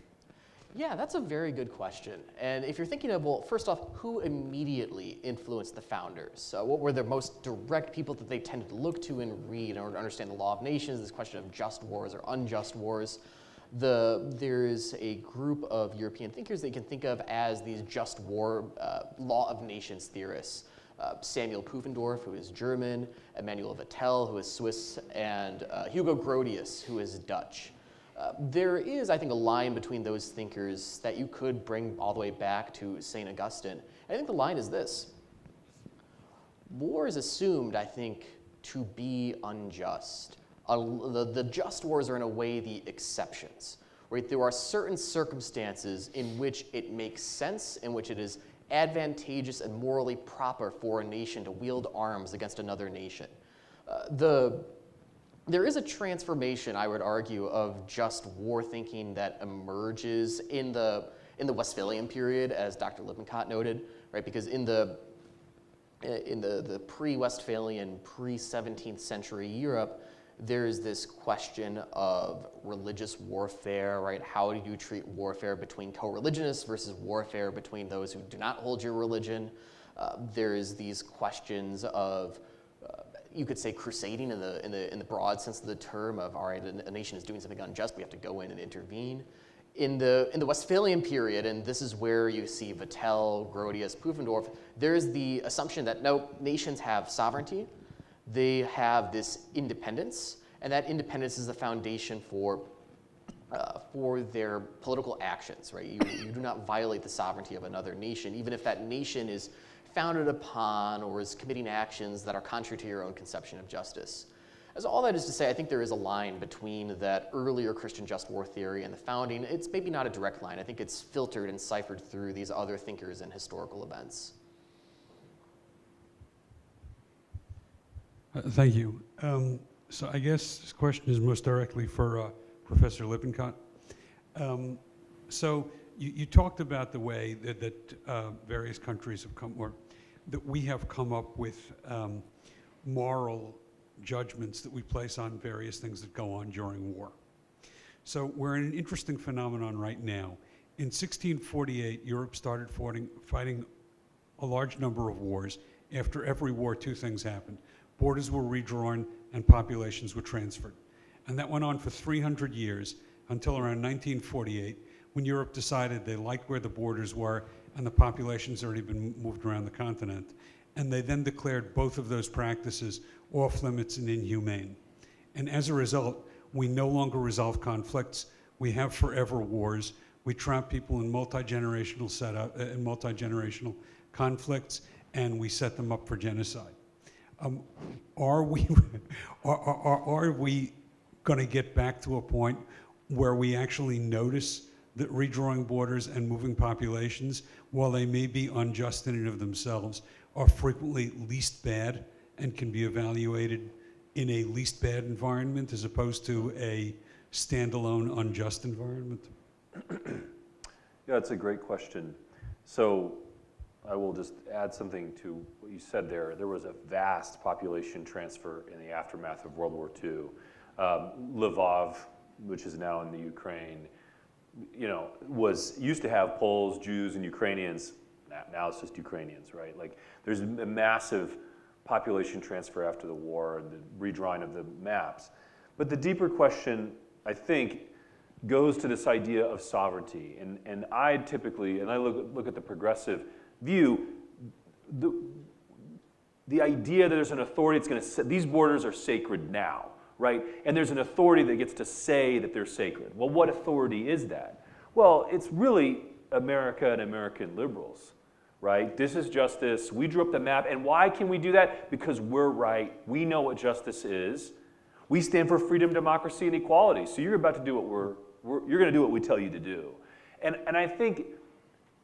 Yeah, that's a very good question. And if you're thinking of, well, first off, who immediately influenced the founders? So what were the most direct people that they tended to look to and read in order to understand the law of nations, this question of just wars or unjust wars? There is a group of European thinkers that you can think of as these just war law of nations theorists. Samuel Pufendorf, who is German, Emmanuel Vattel, who is Swiss, and Hugo Grotius, who is Dutch. There is, I think, a line between those thinkers that you could bring all the way back to St. Augustine. I think the line is this. War is assumed, I think, to be unjust. The just wars are, in a way, the exceptions. Right? There are certain circumstances in which it makes sense, in which it is advantageous and morally proper for a nation to wield arms against another nation. There is a transformation, I would argue, of just war thinking that emerges in the Westphalian period, as Dr. Lippincott noted, right? Because in the pre-Westphalian, pre-17th century Europe, there's this question of religious warfare, right? How do you treat warfare between co-religionists versus warfare between those who do not hold your religion? There's these questions of, you could say, crusading in the broad sense of the term of, all right, a nation is doing something unjust, we have to go in and intervene. In the Westphalian period, and this is where you see Vattel, Grotius, Pufendorf, there's the assumption that no, nations have sovereignty, they have this independence, and that independence is the foundation for their political actions, right? You do not violate the sovereignty of another nation, even if that nation is founded upon or is committing actions that are contrary to your own conception of justice. As all that is to say, I think there is a line between that earlier Christian just war theory and the founding. It's maybe not a direct line. I think it's filtered and ciphered through these other thinkers and historical events. Thank you. So I guess this question is most directly for Professor Lippincott. So you talked about the way that various countries have come, or that we have come up with moral judgments that we place on various things that go on during war. So we're in an interesting phenomenon right now. In 1648, Europe started fighting a large number of wars. After every war, two things happened. Borders were redrawn and populations were transferred. And that went on for 300 years until around 1948, when Europe decided they liked where the borders were and the populations had already been moved around the continent. And they then declared both of those practices off limits and inhumane. And as a result, we no longer resolve conflicts. We have forever wars. We trap people in multi-generational conflicts, and we set them up for genocide. Are we going to get back to a point where we actually notice that redrawing borders and moving populations, while they may be unjust in and of themselves, are frequently least bad and can be evaluated in a least bad environment as opposed to a standalone unjust environment? Yeah, it's a great question. So I will just add something to what you said there. There was a vast population transfer in the aftermath of World War II. Lvov, which is now in the Ukraine, used to have Poles, Jews, and Ukrainians. Now it's just Ukrainians, right? Like, there's a massive population transfer after the war and the redrawing of the maps. But the deeper question, I think, goes to this idea of sovereignty. And I typically, and I look at the progressive view, the idea that there's an authority that's going to say, these borders are sacred now, right? And there's an authority that gets to say that they're sacred. Well, what authority is that? Well, it's really America and American liberals, right? This is justice. We drew up the map. And why can we do that? Because we're right. We know what justice is. We stand for freedom, democracy, and equality. So you're about to do what you're going to do what we tell you to do. And I think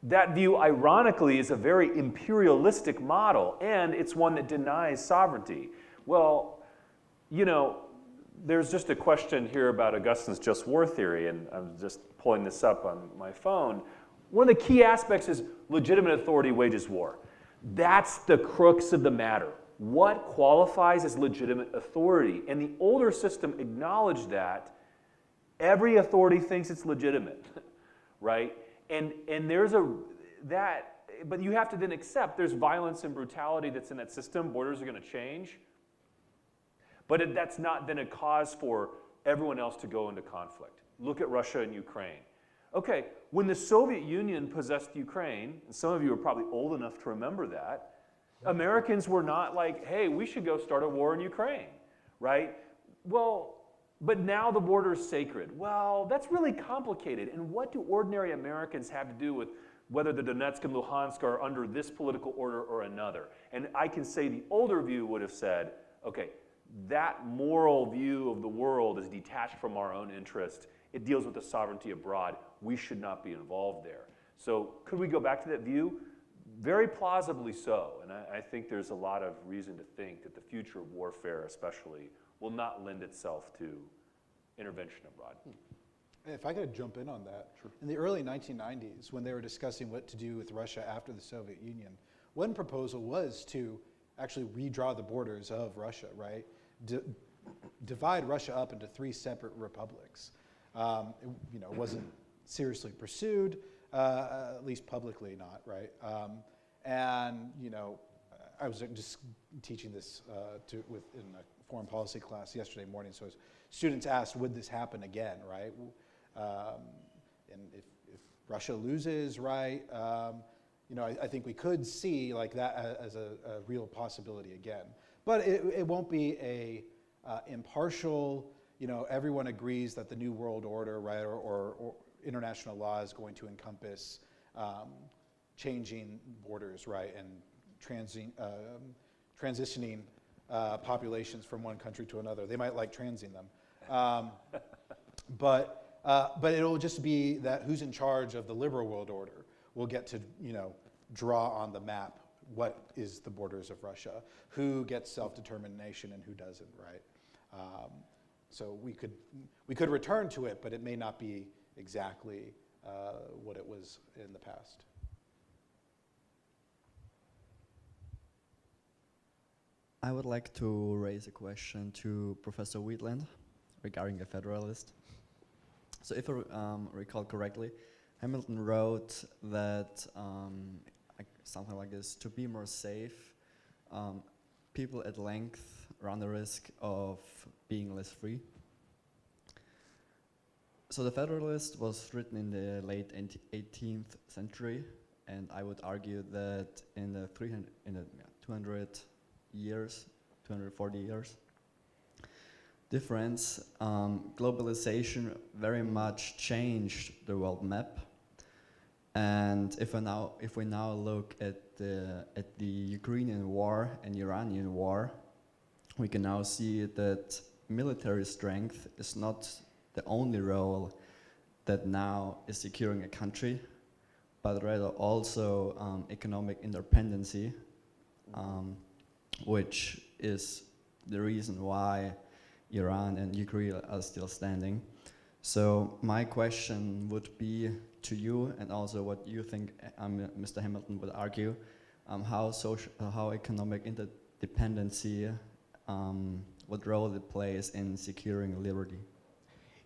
that view, ironically, is a very imperialistic model, and it's one that denies sovereignty. Well, there's just a question here about Augustine's just war theory, and I'm just pulling this up on my phone. One of the key aspects is legitimate authority wages war. That's the crux of the matter. What qualifies as legitimate authority? And the older system acknowledged that every authority thinks it's legitimate, right? And there's but you have to then accept there's violence and brutality that's in that system. Borders are going to change. But that's not then a cause for everyone else to go into conflict. Look at Russia and Ukraine. Okay, when the Soviet Union possessed Ukraine, and some of you are probably old enough to remember that, Americans were not like, hey, we should go start a war in Ukraine, right? Well, but now the border is sacred. Well, that's really complicated. And what do ordinary Americans have to do with whether the Donetsk and Luhansk are under this political order or another? And I can say the older view would have said, okay, that moral view of the world is detached from our own interest. It deals with the sovereignty abroad. We should not be involved there. So could we go back to that view? Very plausibly so. And I think there's a lot of reason to think that the future of warfare especially will not lend itself to intervention abroad. If I could jump in on that. Sure. In the early 1990s, when they were discussing what to do with Russia after the Soviet Union, one proposal was to actually redraw the borders of Russia, right? Divide Russia up into 3 separate republics. It wasn't seriously pursued, at least publicly not, right? I was just teaching this in a foreign policy class yesterday morning, so students asked, would this happen again, right? And if Russia loses, right, I think we could see like that as a real possibility again. But it won't be a impartial, everyone agrees that the new world order, right, or international law is going to encompass changing borders, right, and transitioning populations from one country to another. They might like transing them. But it'll just be that who's in charge of the liberal world order will get to, draw on the map what is the borders of Russia, who gets self-determination and who doesn't, right? So we could return to it, but it may not be exactly what it was in the past. I would like to raise a question to Professor Wheatland regarding a federalist. So if I recall correctly, Hamilton wrote that something like this: to be more safe, people at length run the risk of being less free. So the Federalist was written in the late 18th century, and I would argue that in the 240 years difference, globalization very much changed the world map. And if we now look at the Ukrainian war and Iranian war, we can now see that military strength is not the only role that now is securing a country, but rather also economic independency, which is the reason why Iran and Ukraine are still standing. So my question would be to you, and also what you think Mr. Hamilton would argue, how economic interdependency, what role it plays in securing liberty.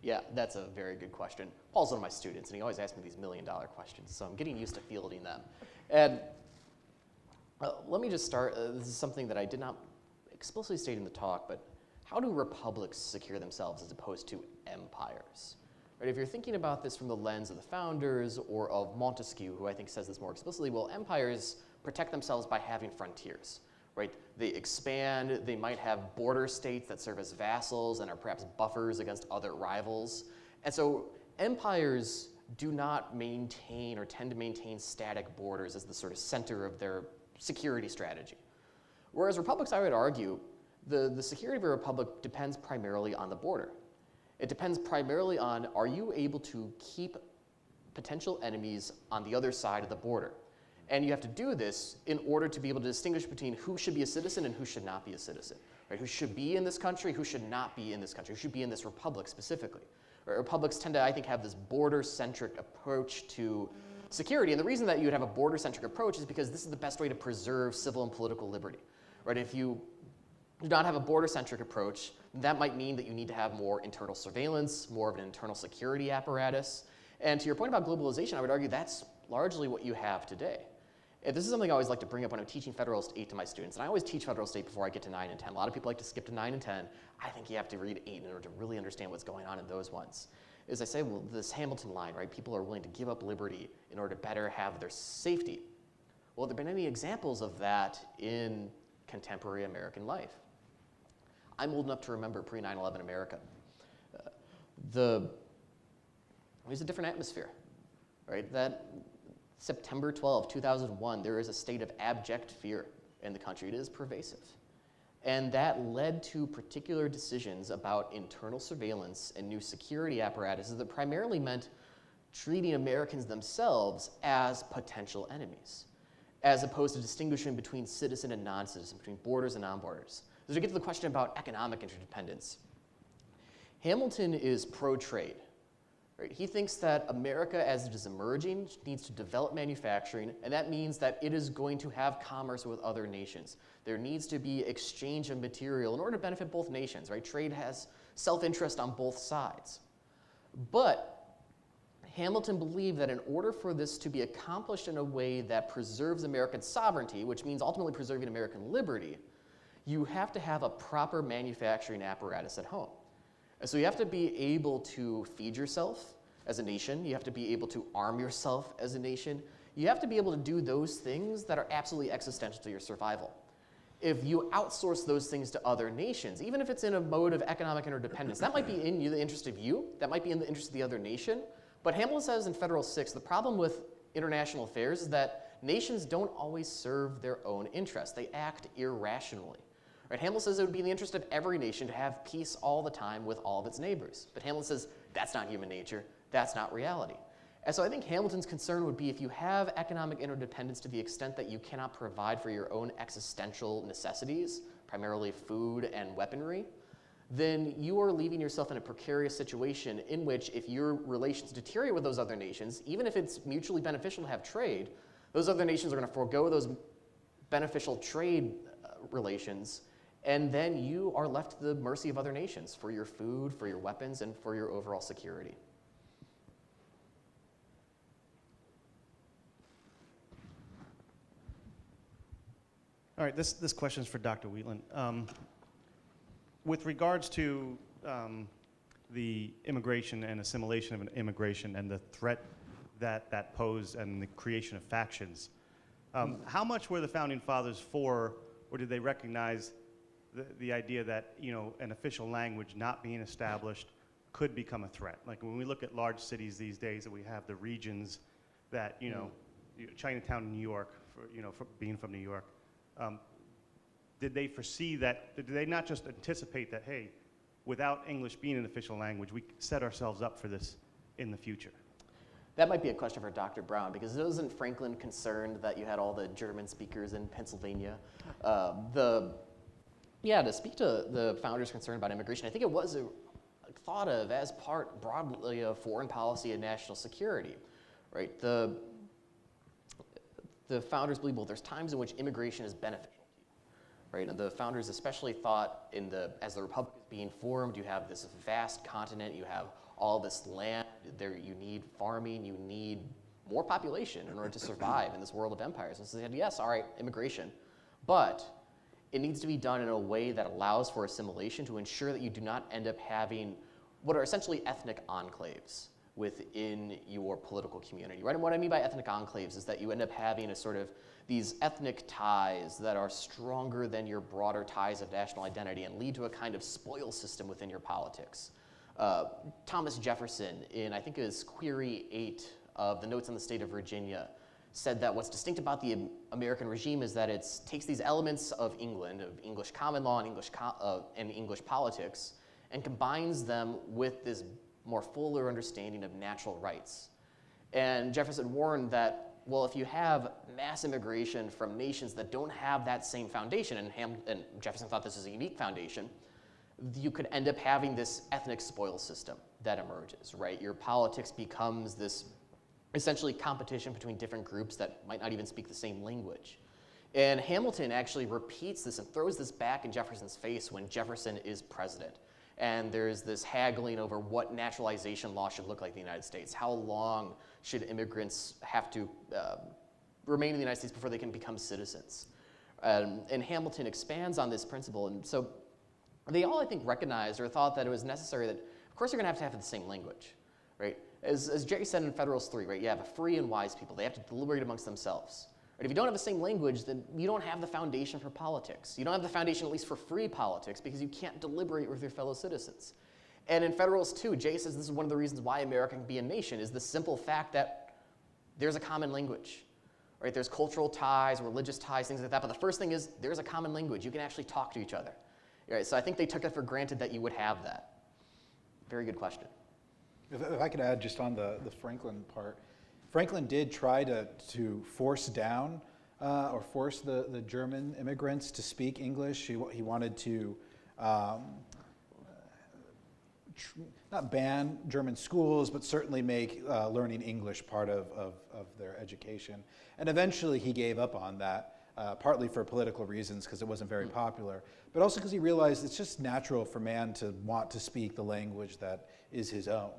Yeah, that's a very good question. Paul's one of my students, and he always asks me these million-dollar questions, so I'm getting used to fielding them. And let me just start. This is something that I did not explicitly state in the talk, but how do republics secure themselves as opposed to empires? Right, if you're thinking about this from the lens of the founders or of Montesquieu, who I think says this more explicitly, well, empires protect themselves by having frontiers. Right? They expand, they might have border states that serve as vassals and are perhaps buffers against other rivals. And so empires do not maintain or tend to maintain static borders as the sort of center of their security strategy. Whereas republics, I would argue, the security of a republic depends primarily on the border. It depends primarily on, are you able to keep potential enemies on the other side of the border? And you have to do this in order to be able to distinguish between who should be a citizen and who should not be a citizen. Right? Who should be in this country, who should not be in this country, who should be in this republic specifically. Right? Republics tend to, I think, have this border-centric approach to security. And the reason that you would have a border-centric approach is because this is the best way to preserve civil and political liberty. Right? If you do not have a border-centric approach, that might mean that you need to have more internal surveillance, more of an internal security apparatus. And to your point about globalization, I would argue that's largely what you have today. And this is something I always like to bring up when I'm teaching Federalist 8 to my students. And I always teach Federalist 8 before I get to 9 and 10. A lot of people like to skip to 9 and 10. I think you have to read 8 in order to really understand what's going on in those ones. is I say, well, this Hamilton line, right? People are willing to give up liberty in order to better have their safety. Well, have there been any examples of that in contemporary American life? I'm old enough to remember pre-9/11 America. There's a different atmosphere, right? That September 12, 2001, there is a state of abject fear in the country. It is pervasive. And that led to particular decisions about internal surveillance and new security apparatuses that primarily meant treating Americans themselves as potential enemies, as opposed to distinguishing between citizen and non-citizen, between borders and non-borders. As we get to the question about economic interdependence, Hamilton is pro-trade. Right? He thinks that America, as it is emerging, needs to develop manufacturing, and that means that it is going to have commerce with other nations. There needs to be exchange of material in order to benefit both nations. Right? Trade has self-interest on both sides. But Hamilton believed that in order for this to be accomplished in a way that preserves American sovereignty, which means ultimately preserving American liberty, you have to have a proper manufacturing apparatus at home. And so you have to be able to feed yourself as a nation. You have to be able to arm yourself as a nation. You have to be able to do those things that are absolutely existential to your survival. If you outsource those things to other nations, even if it's in a mode of economic interdependence, that might be in the interest of you, that might be in the interest of the other nation. But Hamilton says in Federal 6, the problem with international affairs is that nations don't always serve their own interests. They act irrationally. Right? Hamilton says it would be in the interest of every nation to have peace all the time with all of its neighbors. But Hamilton says that's not human nature, that's not reality. And so I think Hamilton's concern would be if you have economic interdependence to the extent that you cannot provide for your own existential necessities, primarily food and weaponry, then you are leaving yourself in a precarious situation in which if your relations deteriorate with those other nations, even if it's mutually beneficial to have trade, those other nations are going to forego those beneficial trade relations, and then you are left to the mercy of other nations for your food, for your weapons, and for your overall security. All right, this question is for Dr. Wheatland. With regards to the immigration and assimilation of an immigration and the threat that posed and the creation of factions, how much were the Founding Fathers for, or did they recognize the idea that, you know, an official language not being established could become a threat? Like when we look at large cities these days, that we have the regions that, you know, Chinatown in New York, for being from New York, did they foresee that? Did they not just anticipate that, hey, without English being an official language, we set ourselves up for this in the future? That might be a question for Dr. Brown, because wasn't Franklin concerned that you had all the German speakers in Pennsylvania? To speak to the founders' concern about immigration, I think it was thought of as part broadly of foreign policy and national security, right? The founders believe, well, there's times in which immigration is beneficial to you, right? And the founders especially thought as the Republic is being formed, you have this vast continent, you have all this land, there you need farming, you need more population in order to survive in this world of empires. And so they said, yes, all right, immigration, but it needs to be done in a way that allows for assimilation to ensure that you do not end up having what are essentially ethnic enclaves within your political community, right? And what I mean by ethnic enclaves is that you end up having a sort of these ethnic ties that are stronger than your broader ties of national identity and lead to a kind of spoil system within your politics. Thomas Jefferson, in I think it was Query 8 of the Notes on the State of Virginia, said that what's distinct about the American regime is that it takes these elements of England, of English common law and English politics, and combines them with this more fuller understanding of natural rights. And Jefferson warned that, well, if you have mass immigration from nations that don't have that same foundation, and Jefferson thought this was a unique foundation, you could end up having this ethnic spoil system that emerges, right? Your politics becomes this essentially competition between different groups that might not even speak the same language. And Hamilton actually repeats this and throws this back in Jefferson's face when Jefferson is president. And there's this haggling over what naturalization law should look like in the United States. How long should immigrants have to remain in the United States before they can become citizens? And Hamilton expands on this principle. And so they all, I think, recognized or thought that it was necessary that, of course, you're going to have the same language. right? As Jerry said in Federalist 3, right, you have a free and wise people. They have to deliberate amongst themselves. Right? If you don't have the same language, then you don't have the foundation for politics. You don't have the foundation, at least for free politics, because you can't deliberate with your fellow citizens. And in Federalist 2, Jay says this is one of the reasons why America can be a nation, is the simple fact that there's a common language. Right? There's cultural ties, religious ties, things like that. But the first thing is there's a common language. You can actually talk to each other. Right? So I think they took it for granted that you would have that. Very good question. If I could add just on the Franklin part, Franklin did try to force down or force the German immigrants to speak English. He wanted to not ban German schools, but certainly make learning English part of their education. And eventually he gave up on that, partly for political reasons because it wasn't very popular, but also because he realized it's just natural for man to want to speak the language that is his own.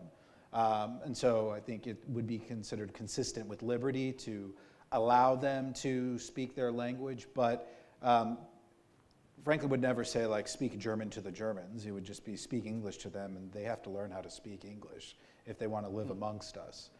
And so I think it would be considered consistent with liberty to allow them to speak their language, but Franklin would never say, like, speak German to the Germans. He would just be speak English to them, and they have to learn how to speak English if they want to live amongst us.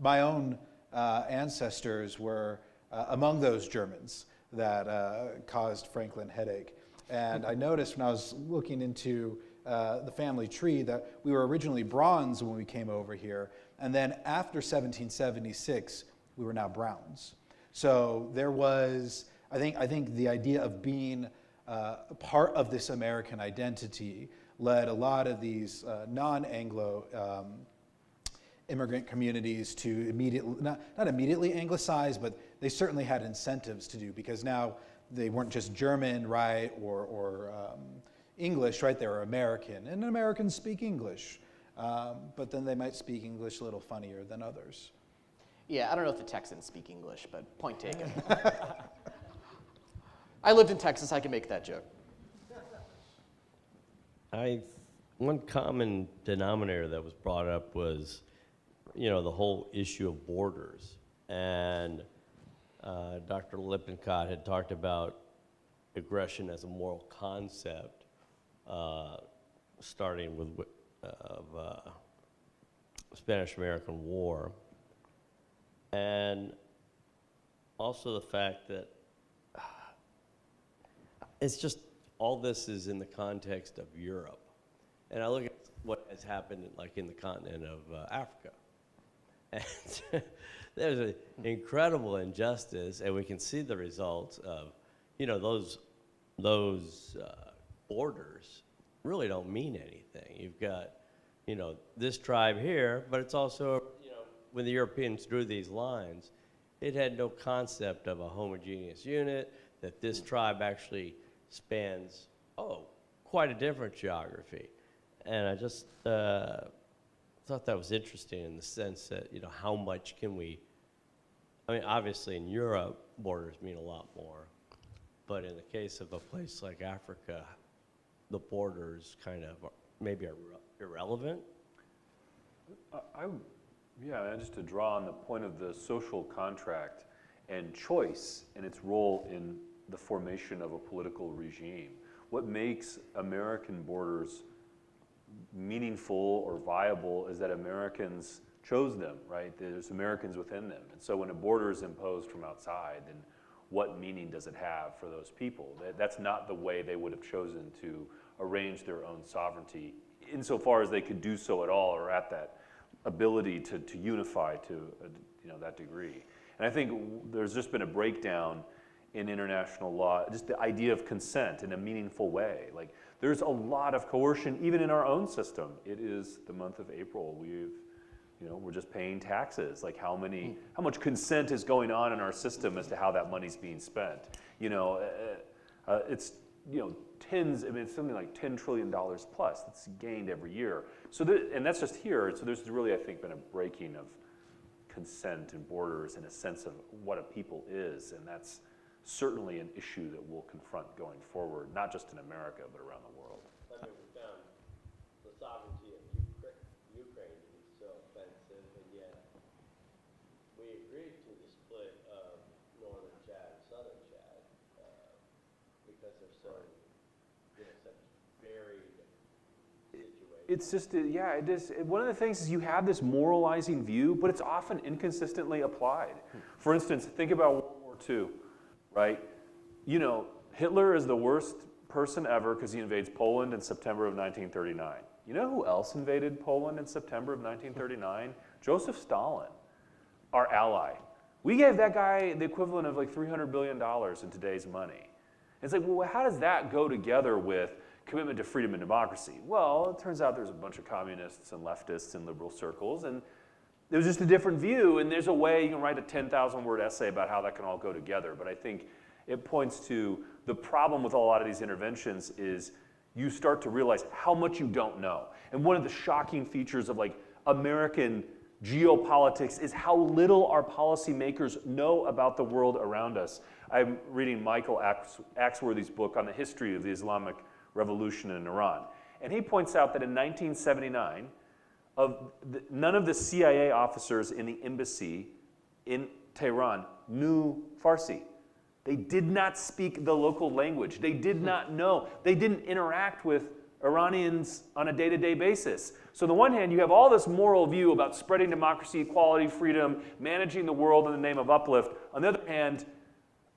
My own ancestors were among those Germans that caused Franklin headache. And I noticed when I was looking into the family tree that we were originally bronze when we came over here, and then after 1776, we were now browns. So there was, I think the idea of being part of this American identity led a lot of these non-Anglo immigrant communities to immediately, not immediately anglicize, but they certainly had incentives to do, because now they weren't just German, right, or English, right, they were American, and Americans speak English, but then they might speak English a little funnier than others. Yeah, I don't know if the Texans speak English, but point taken. I lived in Texas, I can make that joke. One common denominator that was brought up was, the whole issue of borders. And Dr. Lippincott had talked about aggression as a moral concept, starting with Spanish-American War. And also the fact that it's just, all this is in the context of Europe. And I look at what has happened like in the continent of Africa. And there's an incredible injustice, and we can see the results of, those borders really don't mean anything. You've got, this tribe here, but it's also, when the Europeans drew these lines, it had no concept of a homogeneous unit, that this tribe actually spans, quite a different geography. And I just thought that was interesting in the sense that, how much can we, obviously in Europe, borders mean a lot more. But in the case of a place like Africa, the borders kind of maybe are irrelevant. Just to draw on the point of the social contract and choice and its role in the formation of a political regime. What makes American borders meaningful or viable is that Americans chose them, right? There's Americans within them. And so when a border is imposed from outside, then what meaning does it have for those people? That's not the way they would have chosen to arrange their own sovereignty, insofar as they could do so at all, or at that ability to unify to that degree. And I think there's just been a breakdown in international law, just the idea of consent in a meaningful way. Like, there's a lot of coercion even in our own system. It is the month of April. We're just paying taxes. Like, how much consent is going on in our system as to how that money's being spent? It's tens. It's something like $10 trillion plus that's gained every year. So and that's just here. So there's really, I think, been a breaking of consent and borders and a sense of what a people is, and that's certainly an issue that we'll confront going forward, not just in America, but around the world. We found the sovereignty of Ukraine to be so offensive, and yet we agreed to the split of northern Chad and southern Chad because they're so, such varied It's just, yeah, it is. One of the things is you have this moralizing view, but it's often inconsistently applied. For instance, think about World War II, right? You know, Hitler is the worst person ever because he invades Poland in September of 1939. You know who else invaded Poland in September of 1939? Joseph Stalin, our ally. We gave that guy the equivalent of like $300 billion in today's money. It's like, well, how does that go together with commitment to freedom and democracy? Well, it turns out there's a bunch of communists and leftists in liberal circles, and it was just a different view, and there's a way you can write a 10,000-word essay about how that can all go together. But I think it points to the problem with a lot of these interventions is you start to realize how much you don't know. And one of the shocking features of like American geopolitics is how little our policymakers know about the world around us. I'm reading Michael Axworthy's book on the history of the Islamic Revolution in Iran. And he points out that in 1979, none of the CIA officers in the embassy in Tehran knew Farsi. They did not speak the local language. They did not know. They didn't interact with Iranians on a day-to-day basis. So on the one hand, you have all this moral view about spreading democracy, equality, freedom, managing the world in the name of uplift. On the other hand,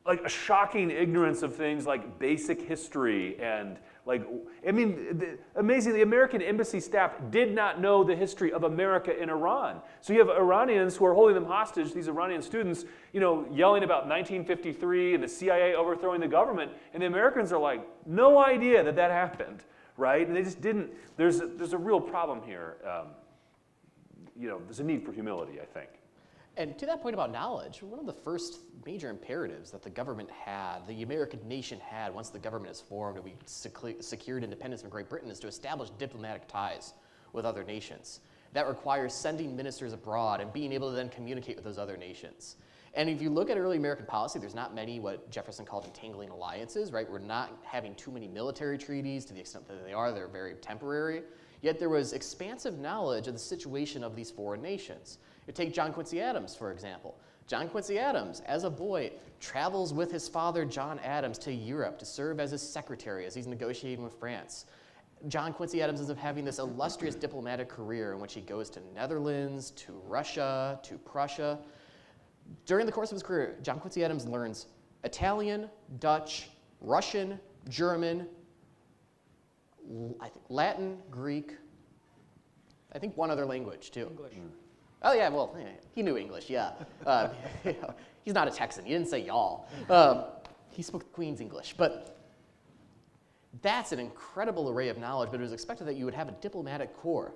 like a shocking ignorance of things like basic history and like, I mean, amazingly, the American embassy staff did not know the history of America in Iran. So you have Iranians who are holding them hostage, these Iranian students, you know, yelling about 1953 and the CIA overthrowing the government, and the Americans are like, no idea that that happened, right? And they just didn't, there's a real problem here. You know, there's a need for humility, I think. And to that point about knowledge, one of the first major imperatives that the government had, the American nation had once the government is formed and we secured independence from Great Britain, is to establish diplomatic ties with other nations. That requires sending ministers abroad and being able to then communicate with those other nations. And if you look at early American policy, there's not many what Jefferson called entangling alliances, right? We're not having too many military treaties to the extent that they are. They're very temporary. Yet there was expansive knowledge of the situation of these foreign nations. You take John Quincy Adams, for example. John Quincy Adams, as a boy, travels with his father, John Adams, to Europe to serve as his secretary as he's negotiating with France. John Quincy Adams ends up having this illustrious diplomatic career in which he goes to Netherlands, to Russia, to Prussia. During the course of his career, John Quincy Adams learns Italian, Dutch, Russian, German, I think Latin, Greek, I think one other language too. English. Oh yeah, well, he knew English, yeah. You know, he's not a Texan, he didn't say y'all. He spoke Queen's English, but that's an incredible array of knowledge, but it was expected that you would have a diplomatic corps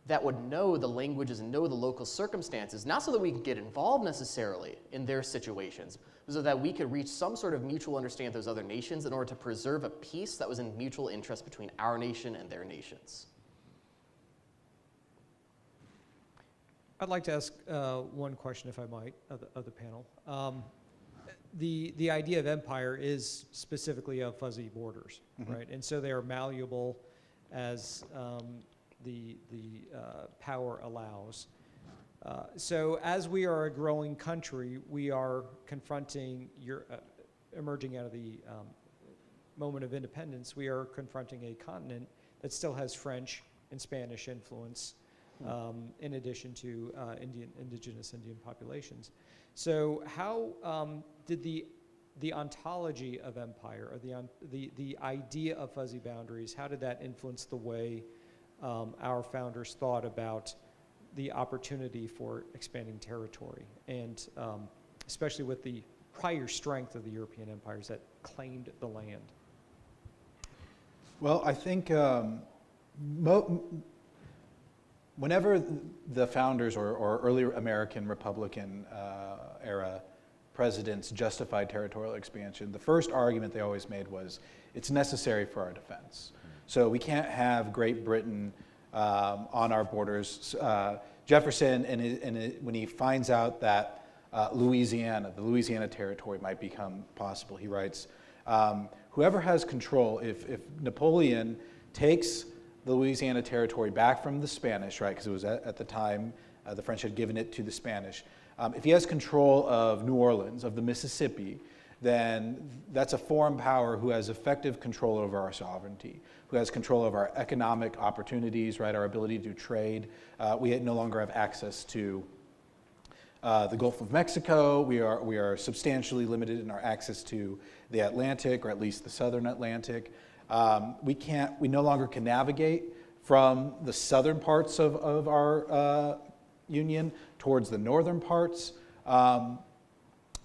that would know the languages and know the local circumstances, not so that we could get involved necessarily in their situations, but so that we could reach some sort of mutual understanding of those other nations in order to preserve a peace that was in mutual interest between our nation and their nations. I'd like to ask one question, if I might, of the panel. The idea of empire is specifically of fuzzy borders, right? And so they are malleable as the power allows. So as we are a growing country, we are confronting, emerging out of the moment of independence, we are confronting a continent that still has French and Spanish influence, in addition to indigenous Indian populations. So how did the ontology of empire, or the idea of fuzzy boundaries, how did that influence the way our founders thought about the opportunity for expanding territory, and especially with the prior strength of the European empires that claimed the land? Well, I think whenever the founders or early American Republican era presidents justified territorial expansion, the first argument they always made was it's necessary for our defense. So we can't have Great Britain on our borders. Jefferson, when he finds out that the Louisiana territory might become possible, he writes, whoever has control, if Napoleon takes the Louisiana territory back from the Spanish, right, because it was at the time the French had given it to the Spanish, if he has control of New Orleans, of the Mississippi, then that's a foreign power who has effective control over our sovereignty, who has control over our economic opportunities, right, our ability to trade. We no longer have access to the Gulf of Mexico. We are substantially limited in our access to the Atlantic, or at least the southern Atlantic. We no longer can navigate from the southern parts of our union towards the northern parts.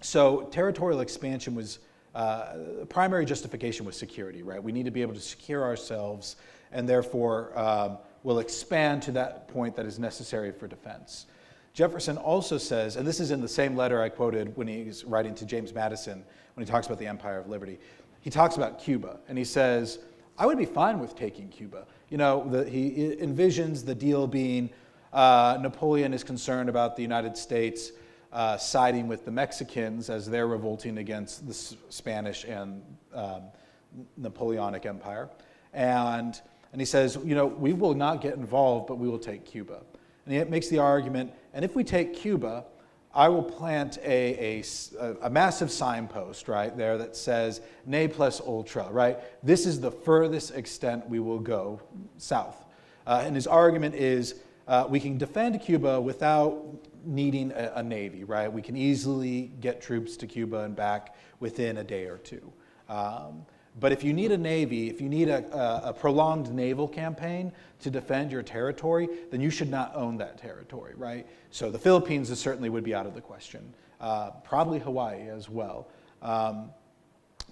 So territorial expansion was, the primary justification was security, right? We need to be able to secure ourselves, and therefore will expand to that point that is necessary for defense. Jefferson also says, and this is in the same letter I quoted when he's writing to James Madison, when he talks about the Empire of Liberty. He talks about Cuba, and he says, I would be fine with taking Cuba. You know, he envisions the deal being Napoleon is concerned about the United States siding with the Mexicans as they're revolting against the Spanish and Napoleonic Empire. And he says, you know, we will not get involved, but we will take Cuba. And he makes the argument, and if we take Cuba, I will plant a massive signpost right there that says ne plus ultra, right? This is the furthest extent we will go south. And his argument is we can defend Cuba without needing a navy, right? We can easily get troops to Cuba and back within a day or two. But if you need a navy, if you need a prolonged naval campaign to defend your territory, then you should not own that territory, right? So the Philippines certainly would be out of the question. Probably Hawaii as well.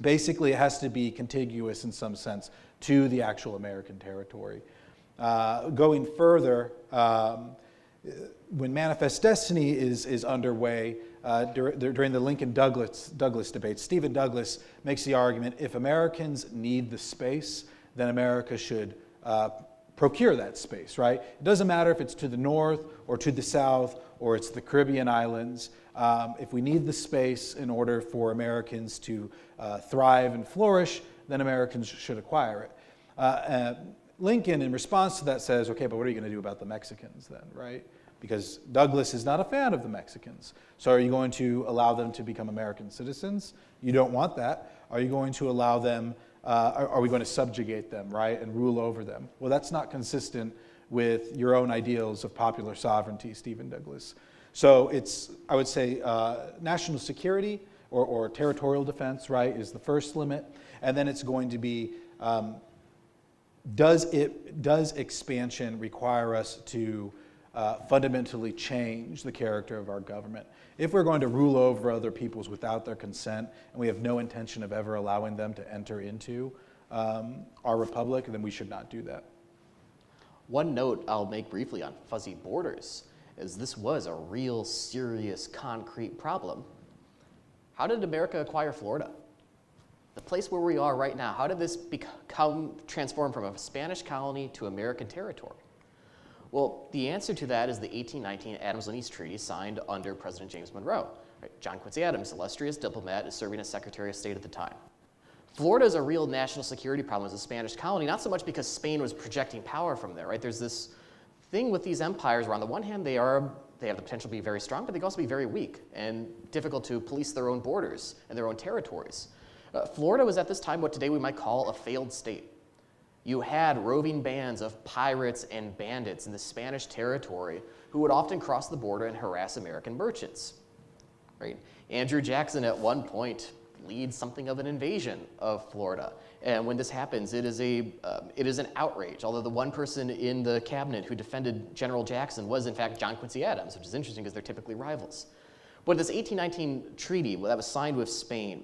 Basically, it has to be contiguous in some sense to the actual American territory. Going further, when Manifest Destiny is underway, during the Lincoln-Douglas debate, Stephen Douglas makes the argument, if Americans need the space, then America should procure that space, right? It doesn't matter if it's to the north or to the south or it's the Caribbean islands. If we need the space in order for Americans to thrive and flourish, then Americans should acquire it. Lincoln, in response to that, says, okay, but what are you going to do about the Mexicans then, right? Because Douglas is not a fan of the Mexicans. So are you going to allow them to become American citizens? You don't want that. Are you going to allow them, are we going to subjugate them, right, and rule over them? Well, that's not consistent with your own ideals of popular sovereignty, Stephen Douglas. So it's, I would say, national security or territorial defense, right, is the first limit. And then it's going to be, does expansion require us to fundamentally change the character of our government? If we're going to rule over other peoples without their consent, and we have no intention of ever allowing them to enter into our republic, then we should not do that. One note I'll make briefly on fuzzy borders is this was a real serious concrete problem. How did America acquire Florida? The place where we are right now, how did this transform from a Spanish colony to American territory? Well, the answer to that is the 1819 Adams-Lene's Treaty signed under President James Monroe. Right? John Quincy Adams, illustrious diplomat, is serving as Secretary of State at the time. Florida is a real national security problem as a Spanish colony, not so much because Spain was projecting power from there. Right? There's this thing with these empires where on the one hand they have the potential to be very strong, but they can also be very weak and difficult to police their own borders and their own territories. Florida was at this time what today we might call a failed state. You had roving bands of pirates and bandits in the Spanish territory who would often cross the border and harass American merchants. Right? Andrew Jackson at one point leads something of an invasion of Florida. And when this happens, it is an outrage, although the one person in the cabinet who defended General Jackson was in fact John Quincy Adams, which is interesting because they're typically rivals. But this 1819 treaty that was signed with Spain,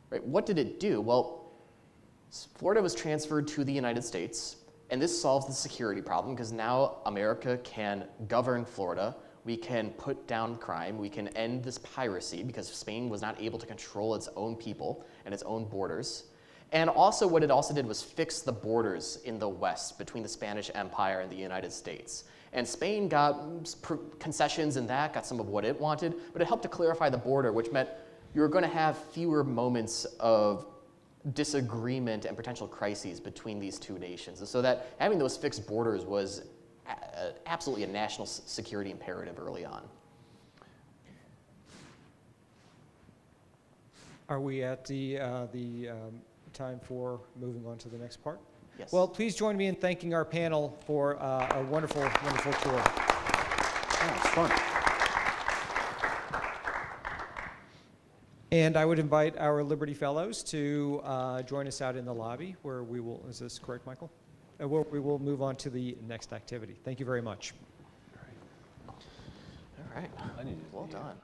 right, what did it do? Well, Florida was transferred to the United States, and this solves the security problem because now America can govern Florida. We can put down crime. We can end this piracy because Spain was not able to control its own people and its own borders. And also what it also did was fix the borders in the West between the Spanish Empire and the United States. And Spain got concessions in that, got some of what it wanted, but it helped to clarify the border, which meant you were going to have fewer moments of disagreement and potential crises between these two nations. And so that having those fixed borders was absolutely a national security imperative early on. Are we at the time for moving on to the next part? Yes. Well, please join me in thanking our panel for a wonderful, wonderful tour. Oh, it's fun. And I would invite our Liberty Fellows to join us out in the lobby where we will, is this correct, Michael? Where we will move on to the next activity. Thank you very much. All right. Well done.